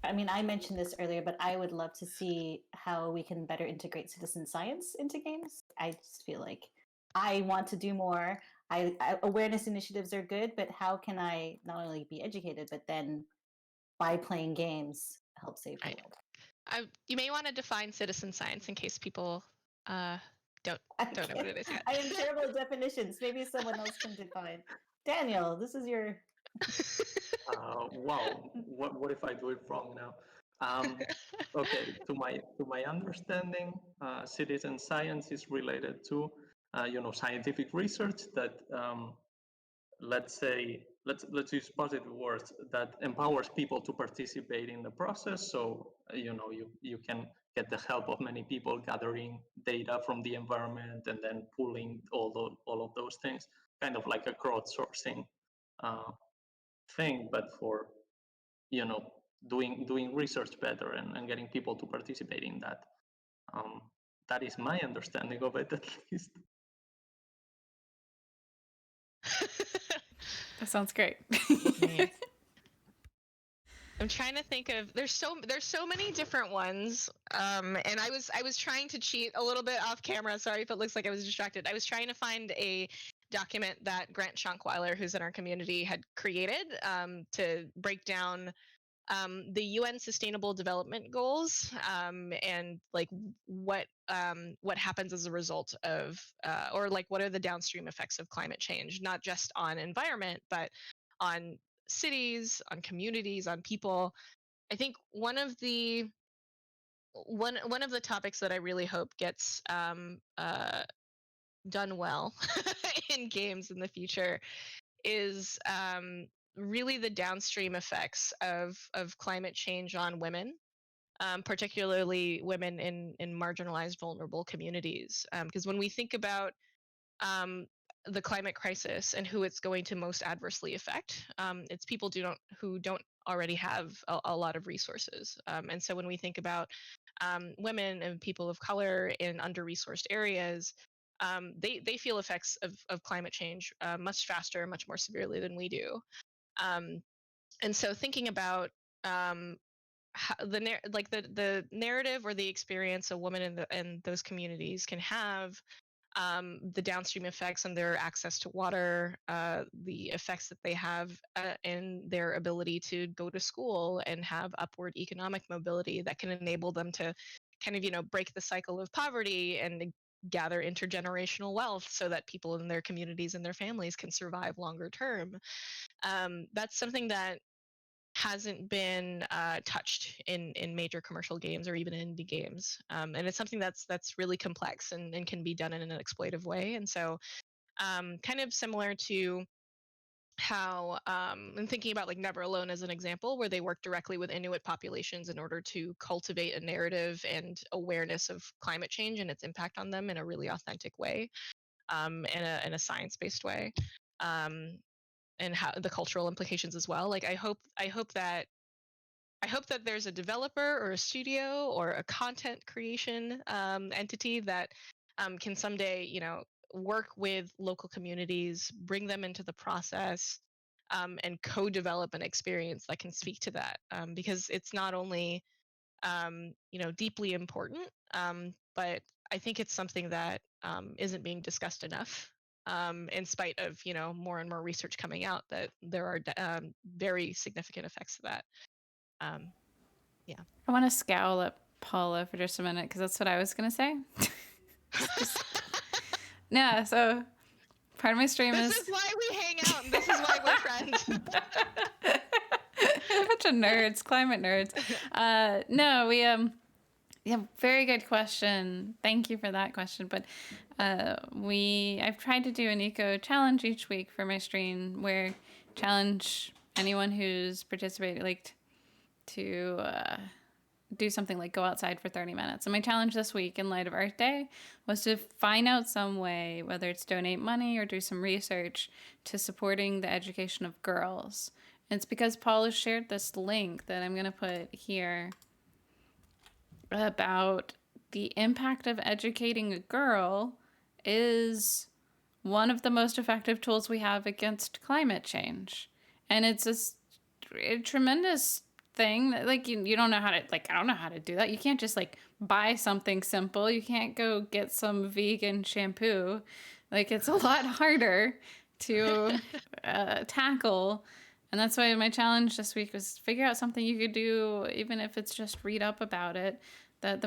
I mean, I mentioned this earlier, but I would love to see how we can better integrate citizen science into games. I just feel like I want to do more. Awareness initiatives are good, but how can I not only be educated, but then by playing games, help save the world? You may want to define citizen science in case people don't know what it is yet. I am terrible at definitions. Maybe someone else can define. Daniel, this is your... Wow, what if I do it wrong now? Okay, to my understanding, citizen science is related to scientific research that let's use positive words, that empowers people to participate in the process. So you can get the help of many people gathering data from the environment and then pulling all of those things, kind of like a crowdsourcing thing, but for doing research better and getting people to participate in that. That is my understanding of it, at least. That sounds great. I'm trying to think of, there's so many different ones, and I was trying to cheat a little bit off camera. Sorry if it looks like I was distracted. I was trying to find a document that Grant Schonkweiler, who's in our community, had created to break down the UN Sustainable Development Goals and like what happens as a result of or like what are the downstream effects of climate change, not just on environment but on cities, on communities, on people. I think one of the topics that I really hope gets done well in games in the future is really the downstream effects of climate change on women, particularly women in marginalized, vulnerable communities. Because when we think about the climate crisis and who it's going to most adversely affect, it's people who don't already have a lot of resources. And so when we think about women and people of color in under-resourced areas, they feel effects of climate change much faster, much more severely than we do. And so thinking about the narrative or the experience a woman in those communities can have, the downstream effects on their access to water, the effects that they have in their ability to go to school and have upward economic mobility that can enable them to kind of break the cycle of poverty and gather intergenerational wealth so that people in their communities and their families can survive longer term. That's something that hasn't been touched in major commercial games or even in indie games, and it's something that's really complex and can be done in an exploitive way. And so kind of similar to how I'm thinking about like Never Alone as an example, where they work directly with Inuit populations in order to cultivate a narrative and awareness of climate change and its impact on them in a really authentic way, in a science-based way, and how the cultural implications as well. Like I hope that there's a developer or a studio or a content creation entity that can someday work with local communities, bring them into the process, and co-develop an experience that can speak to that, because it's not only deeply important, but I think it's something that isn't being discussed enough, in spite of more and more research coming out that there are very significant effects of that. Yeah. I want to scowl at Paula for just a minute because that's what I was going to say. Yeah, so part of my stream This is why we hang out, and this is why we're friends. A bunch of nerds, climate nerds. No, we Yeah, very good question. Thank you for that question. But I've tried to do an eco challenge each week for my stream, where challenge anyone who's participated, like to do something like go outside for 30 minutes. And my challenge this week, in light of Earth Day, was to find out some way, whether it's donate money or do some research to supporting the education of girls. And it's because Paula shared this link that I'm going to put here about the impact of educating a girl is one of the most effective tools we have against climate change. And it's a tremendous thing that, like, you don't know how to, like, I don't know how to do that. You can't just like buy something simple. You can't go get some vegan shampoo. Like, it's a lot harder to tackle. And that's why my challenge this week was figure out something you could do, even if it's just read up about it, that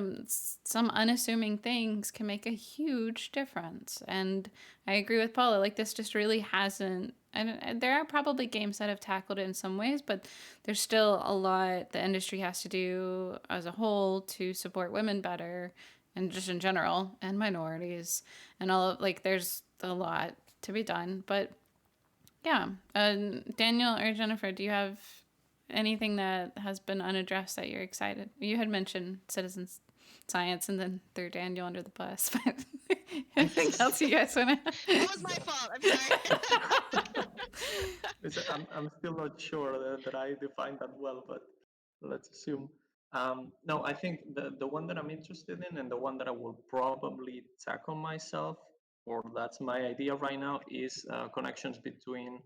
some unassuming things can make a huge difference. And I agree with Paula, like, this just really hasn't, and there are probably games that have tackled it in some ways, but there's still a lot the industry has to do as a whole to support women better, and just in general, and minorities, and all of, like, there's a lot to be done. But yeah, Daniel or Jennifer, do you have anything that has been unaddressed that you're excited? You had mentioned citizen science and then threw Daniel under the bus, but anything else you guys want to? That was my fault. I'm sorry. I'm still not sure that I defined that well, but let's assume. No, I think the one that I'm interested in and the one that I will probably tackle myself, or that's my idea right now, is connections between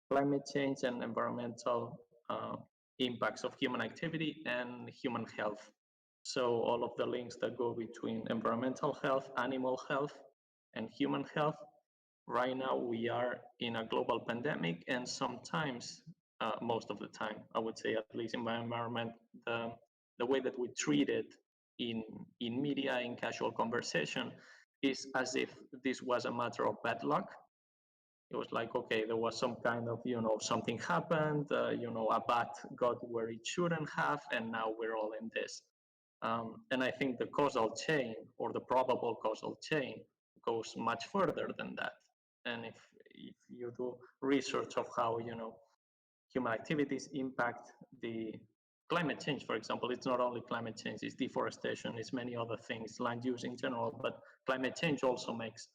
climate change and environmental impacts of human activity and human health. So all of the links that go between environmental health, animal health, and human health. Right now we are in a global pandemic, and sometimes, most of the time, I would say, at least in my environment, the way that we treat it in media, in casual conversation, is as if this was a matter of bad luck. It was like, okay, there was some kind of, something happened, a bat got where it shouldn't have, and now we're all in this. And I think the causal chain, or the probable causal chain, goes much further than that. And if you do research of how, human activities impact the climate change, for example, it's not only climate change, it's deforestation, it's many other things, land use in general, but climate change also makes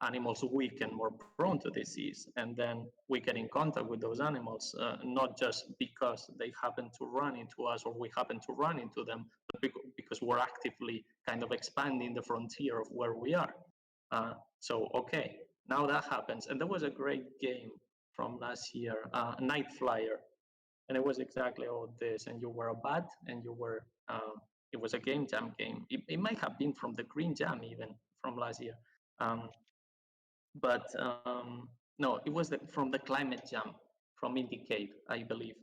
animals weak and more prone to disease. And then we get in contact with those animals, not just because they happen to run into us or we happen to run into them, but because we're actively kind of expanding the frontier of where we are. So, okay, now that happens. And there was a great game from last year, Night Flyer. And it was exactly all this. And you were a bat, and you were, it was a game jam game. It might have been from the Green Jam even from last year. Um, but no, it was from the Climate Jam from Indicate, I believe.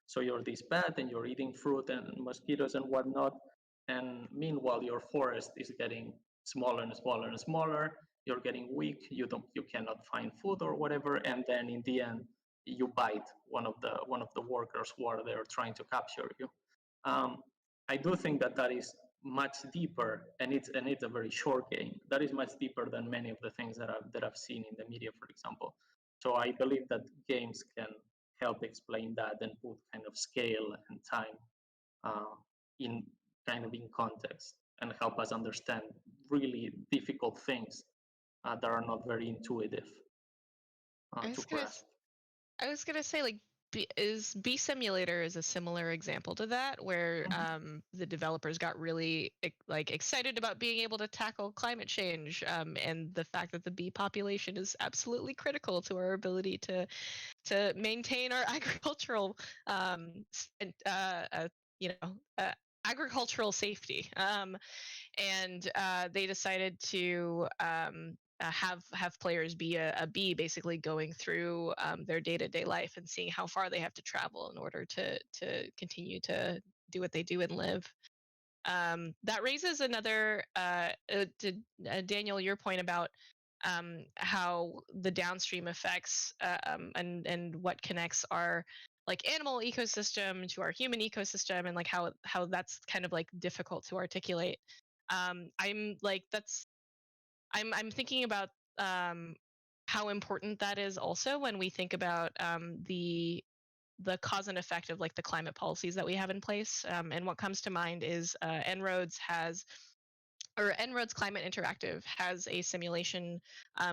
So you're this bat and you're eating fruit and mosquitoes and whatnot. And meanwhile, your forest is getting smaller and smaller and smaller. You're getting weak. You cannot find food or whatever. And then in the end, you bite one of the workers who are there trying to capture you. I do think that is much deeper, and it's a very short game. That is much deeper than many of the things that I've seen in the media, for example. So I believe that games can help explain that and put kind of scale and time in context, and help us understand really difficult things that are not very intuitive to grasp. I was gonna say, like, Bee Simulator is a similar example to that, where the developers got really excited about being able to tackle climate change, and the fact that the bee population is absolutely critical to our ability to maintain our agricultural agricultural safety. And they decided to have players be a bee, basically going through their day-to-day life and seeing how far they have to travel in order to continue to do what they do and live. That raises another to Daniel, your point about how the downstream effects and what connects are like animal ecosystem to our human ecosystem, and like how that's kind of like difficult to articulate. I'm like that's I'm thinking about how important that is also when we think about the cause and effect of like the climate policies that we have in place. And what comes to mind is En-ROADS Climate Interactive has a simulation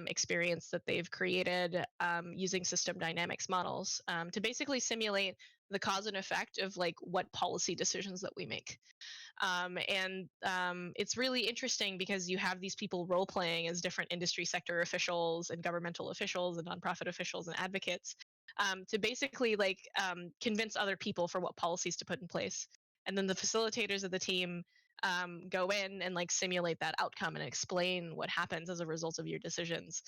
experience that they've created using system dynamics models to basically simulate the cause and effect of like what policy decisions that we make. It's really interesting because you have these people role playing as different industry sector officials and governmental officials and nonprofit officials and advocates to basically like convince other people for what policies to put in place. And then the facilitators of the team go in and like simulate that outcome and explain what happens as a result of your decisions.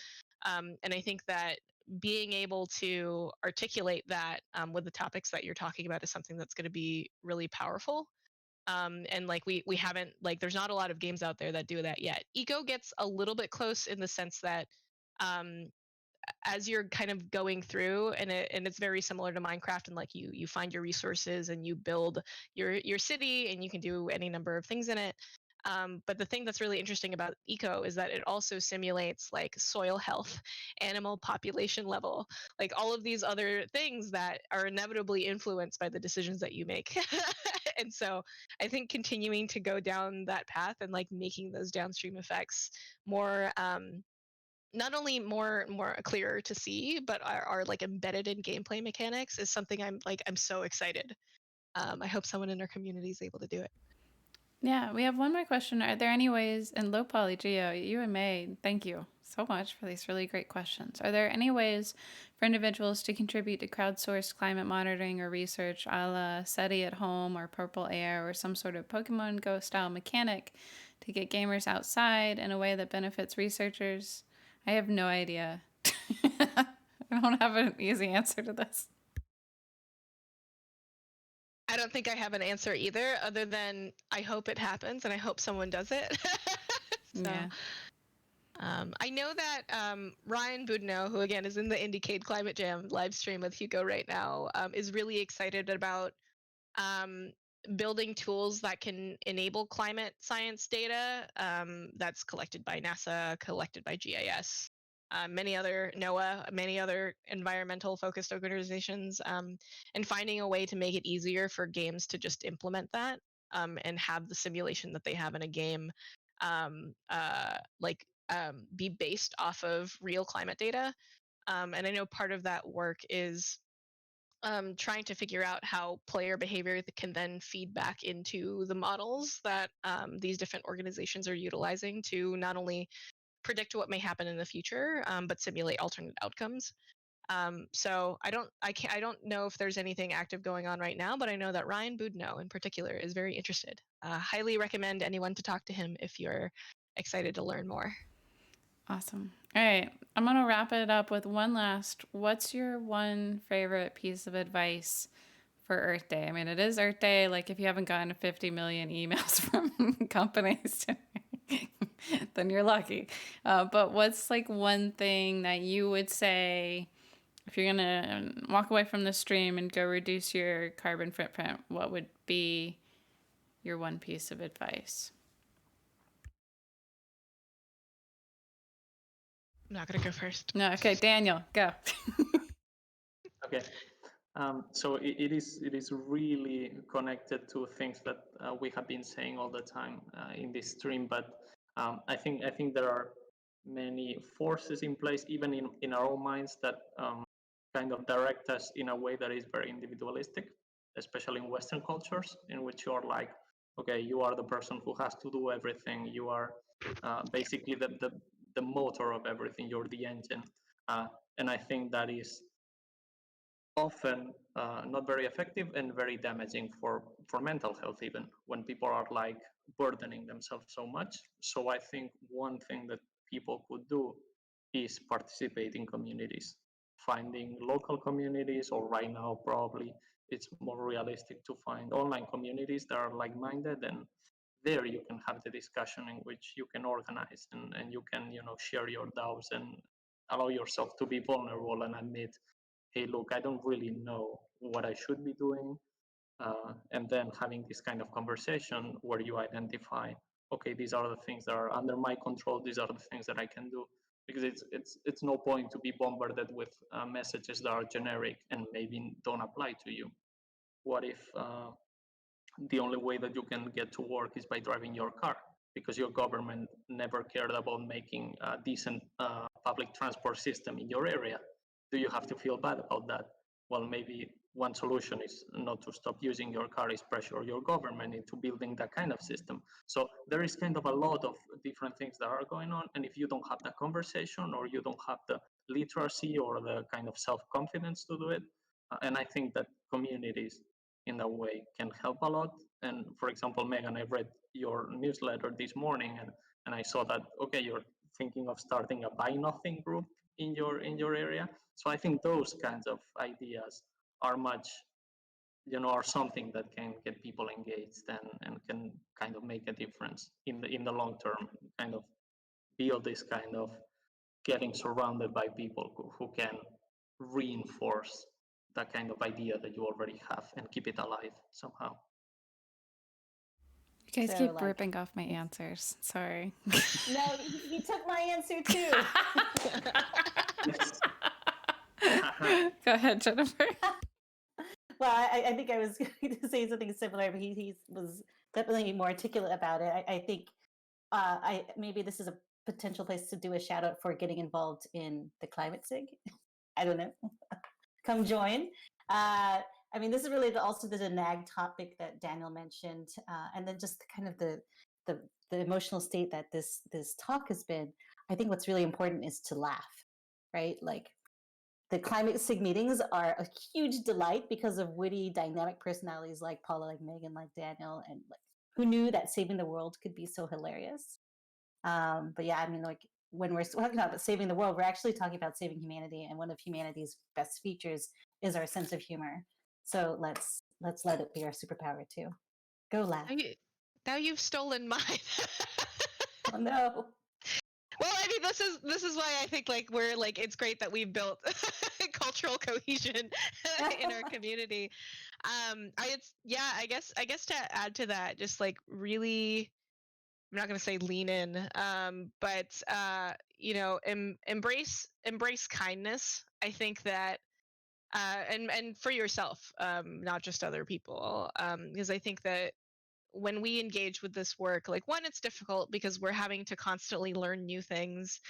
And I think that being able to articulate that with the topics that you're talking about is something that's going to be really powerful. And like we haven't like there's not a lot of games out there that do that yet. Eco gets a little bit close in the sense that um, as you're kind of going through, and it's very similar to Minecraft, and like you find your resources and you build your city and you can do any number of things in it. But the thing that's really interesting about eco is that it also simulates like soil health, animal population level, like all of these other things that are inevitably influenced by the decisions that you make. And so I think continuing to go down that path and like making those downstream effects more not only more clearer to see, but are like embedded in gameplay mechanics is something I'm so excited. I hope someone in our community is able to do it. Yeah, we have one more question. Are there any ways, and Low Poly Geo, you and May, thank you so much for these really great questions. Are there any ways for individuals to contribute to crowdsourced climate monitoring or research a la SETI at home or Purple Air or some sort of Pokemon Go style mechanic to get gamers outside in a way that benefits researchers? I have no idea. I don't have an easy answer to this. I don't think I have an answer either, other than I hope it happens and I hope someone does it. So, Yeah. I know that Ryan Boudinot, who again is in the Indiecade Climate Jam live stream with Hugo right now, is really excited about um, building tools that can enable climate science data that's collected by NASA, collected by GIS, many other NOAA, many other environmental focused organizations, and finding a way to make it easier for games to just implement that and have the simulation that they have in a game be based off of real climate data. And I know part of that work is trying to figure out how player behavior can then feed back into the models that these different organizations are utilizing to not only predict what may happen in the future, but simulate alternate outcomes. So I don't know if there's anything active going on right now, but I know that Ryan Boudinot in particular is very interested. Highly recommend anyone to talk to him if you're excited to learn more. Awesome. All right. I'm going to wrap it up with one last. What's your one favorite piece of advice for Earth Day? I mean, it is Earth Day. Like, if you haven't gotten 50 million emails from companies, then you're lucky. But what's like one thing that you would say if you're going to walk away from the stream and go reduce your carbon footprint? What would be your one piece of advice? I'm not going to go first. No, okay, Daniel, go. Okay. So it is really connected to things that we have been saying all the time in this stream. But I think there are many forces in place, even in our own minds, that kind of direct us in a way that is very individualistic, especially in Western cultures, in which you are like, okay, you are the person who has to do everything. You are basically the motor of everything. You're the engine, and I think that is often not very effective and very damaging for mental health, even when people are like burdening themselves so much. So I think one thing that people could do is participate in communities, finding local communities, or right now probably it's more realistic to find online communities that are like-minded, and there you can have the discussion in which you can organize and you can share your doubts and allow yourself to be vulnerable and admit, hey, look, I don't really know what I should be doing. And then having this kind of conversation where you identify, okay, these are the things that are under my control. These are the things that I can do. Because it's no point to be bombarded with messages that are generic and maybe don't apply to you. What if the only way that you can get to work is by driving your car because your government never cared about making a decent public transport system in your area? Do you have to feel bad about that? Well, maybe one solution is not to stop using your car, is pressure your government into building that kind of system. So there is kind of a lot of different things that are going on. And if you don't have that conversation, or you don't have the literacy or the kind of self-confidence to do it, and I think that communities in that way can help a lot. And for example, Megan, I read your newsletter this morning, and I saw that, okay, you're thinking of starting a buy nothing group in your area. So I think those kinds of ideas are much, are something that can get people engaged and can kind of make a difference in the long term, kind of build this kind of getting surrounded by people who can reinforce that kind of idea that you already have and keep it alive somehow. You guys So, keep like, ripping off my answers. Sorry. No, he took my answer too. Go ahead, Jennifer. Well, I think I was going to say something similar, but he was definitely more articulate about it. I think maybe this is a potential place to do a shout out for getting involved in the climate SIG. I don't know. Come join. I mean, this is really also the nag topic that Daniel mentioned, and then just kind of the emotional state that this talk has been. I think what's really important is to laugh, right? Like, the climate SIG meetings are a huge delight because of witty, dynamic personalities like Paula, like Megan, like Daniel, and like who knew that saving the world could be so hilarious. But yeah, I mean, like, when we're talking about saving the world, we're actually talking about saving humanity, and one of humanity's best features is our sense of humor. So let's let it be our superpower too. Go laugh. Now you've stolen mine. Oh no. Well, I mean, this is why I think like we're like, it's great that we've built cultural cohesion in our community. I guess to add to that, just like really, I'm not going to say lean in, but embrace kindness. I think that, and for yourself, not just other people, because I think that when we engage with this work, like, one, it's difficult because we're having to constantly learn new things,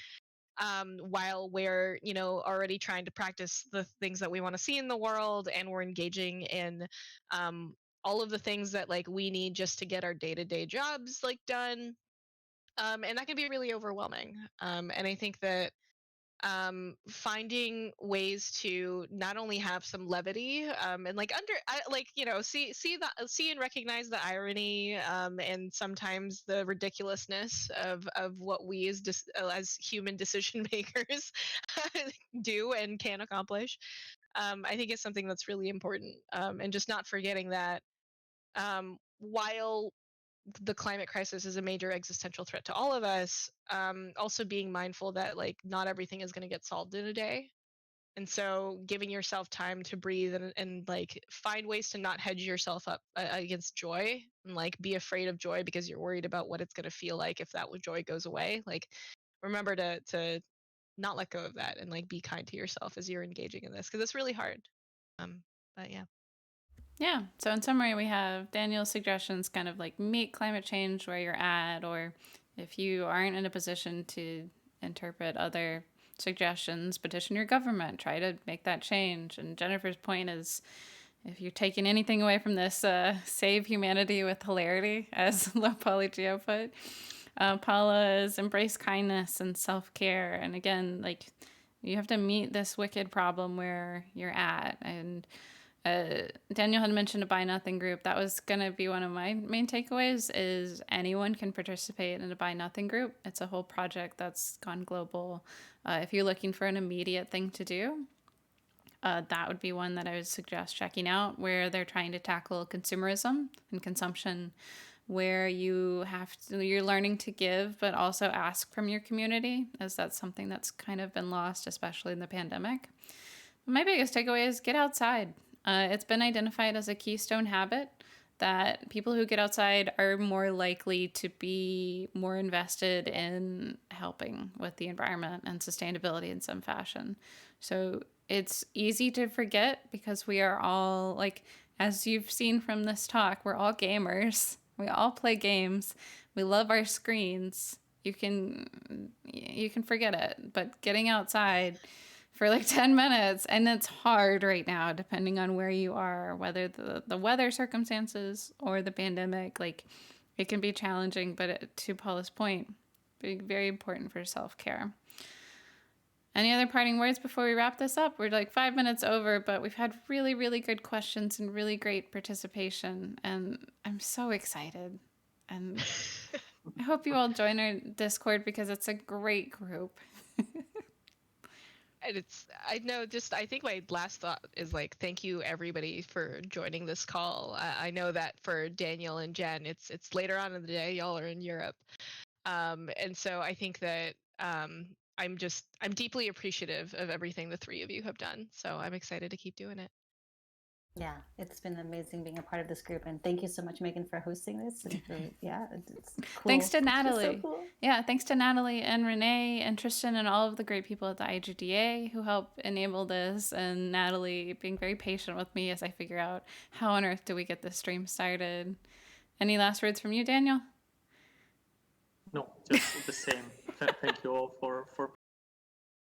while we're already trying to practice the things that we want to see in the world, and we're engaging in all of the things that like we need just to get our day-to-day jobs like done, and that can be really overwhelming, and I think that finding ways to not only have some levity, and like see and recognize the irony, and sometimes the ridiculousness of what we as human decision makers do and can accomplish. I think it's something that's really important, and just not forgetting that, while the climate crisis is a major existential threat to all of us, also being mindful that like not everything is going to get solved in a day, and so giving yourself time to breathe and like find ways to not hedge yourself up against joy, and like be afraid of joy because you're worried about what it's going to feel like if that joy goes away. Like, remember to not let go of that, and like be kind to yourself as you're engaging in this, because it's really hard. But yeah. Yeah. So in summary, we have Daniel's suggestions, kind of like meet climate change where you're at, or if you aren't in a position to interpret other suggestions, petition your government, try to make that change. And Jennifer's point is, if you're taking anything away from this, save humanity with hilarity, as Low Polygeo put. Paula's embrace kindness and self-care. And again, like, you have to meet this wicked problem where you're at. And Daniel had mentioned a Buy Nothing group. That was going to be one of my main takeaways, is anyone can participate in a Buy Nothing group. It's a whole project that's gone global. If you're looking for an immediate thing to do, that would be one that I would suggest checking out, where they're trying to tackle consumerism and consumption, where you're learning to give, but also ask from your community, as that's something that's kind of been lost, especially in the pandemic. My biggest takeaway is get outside. It's been identified as a keystone habit that people who get outside are more likely to be more invested in helping with the environment and sustainability in some fashion. So it's easy to forget because we are all, like, as you've seen from this talk, we're all gamers. We all play games. We love our screens. You can forget it, but getting outside for like 10 minutes, and it's hard right now depending on where you are, whether the weather circumstances or the pandemic, like it can be challenging, but to Paula's point, very important for self-care. Any other parting words before we wrap this up? We're like 5 minutes over, but we've had really, really good questions and really great participation, and I'm so excited. And I hope you all join our Discord because it's a great group. And I think my last thought is like, thank you everybody for joining this call. I know that for Daniel and Jen, it's later on in the day. Y'all are in Europe. And so I think that I'm deeply appreciative of everything the three of you have done. So I'm excited to keep doing it. Yeah, it's been amazing being a part of this group, and thank you so much, Megan, for hosting this. And it's cool. Thanks to It's just Natalie. so cool. Yeah, thanks to Natalie and Renee and Tristan and all of the great people at the IGDA who help enable this, and Natalie being very patient with me as I figure out how on earth do we get this stream started. Any last words from you, Daniel? No, just the same. Thank you all for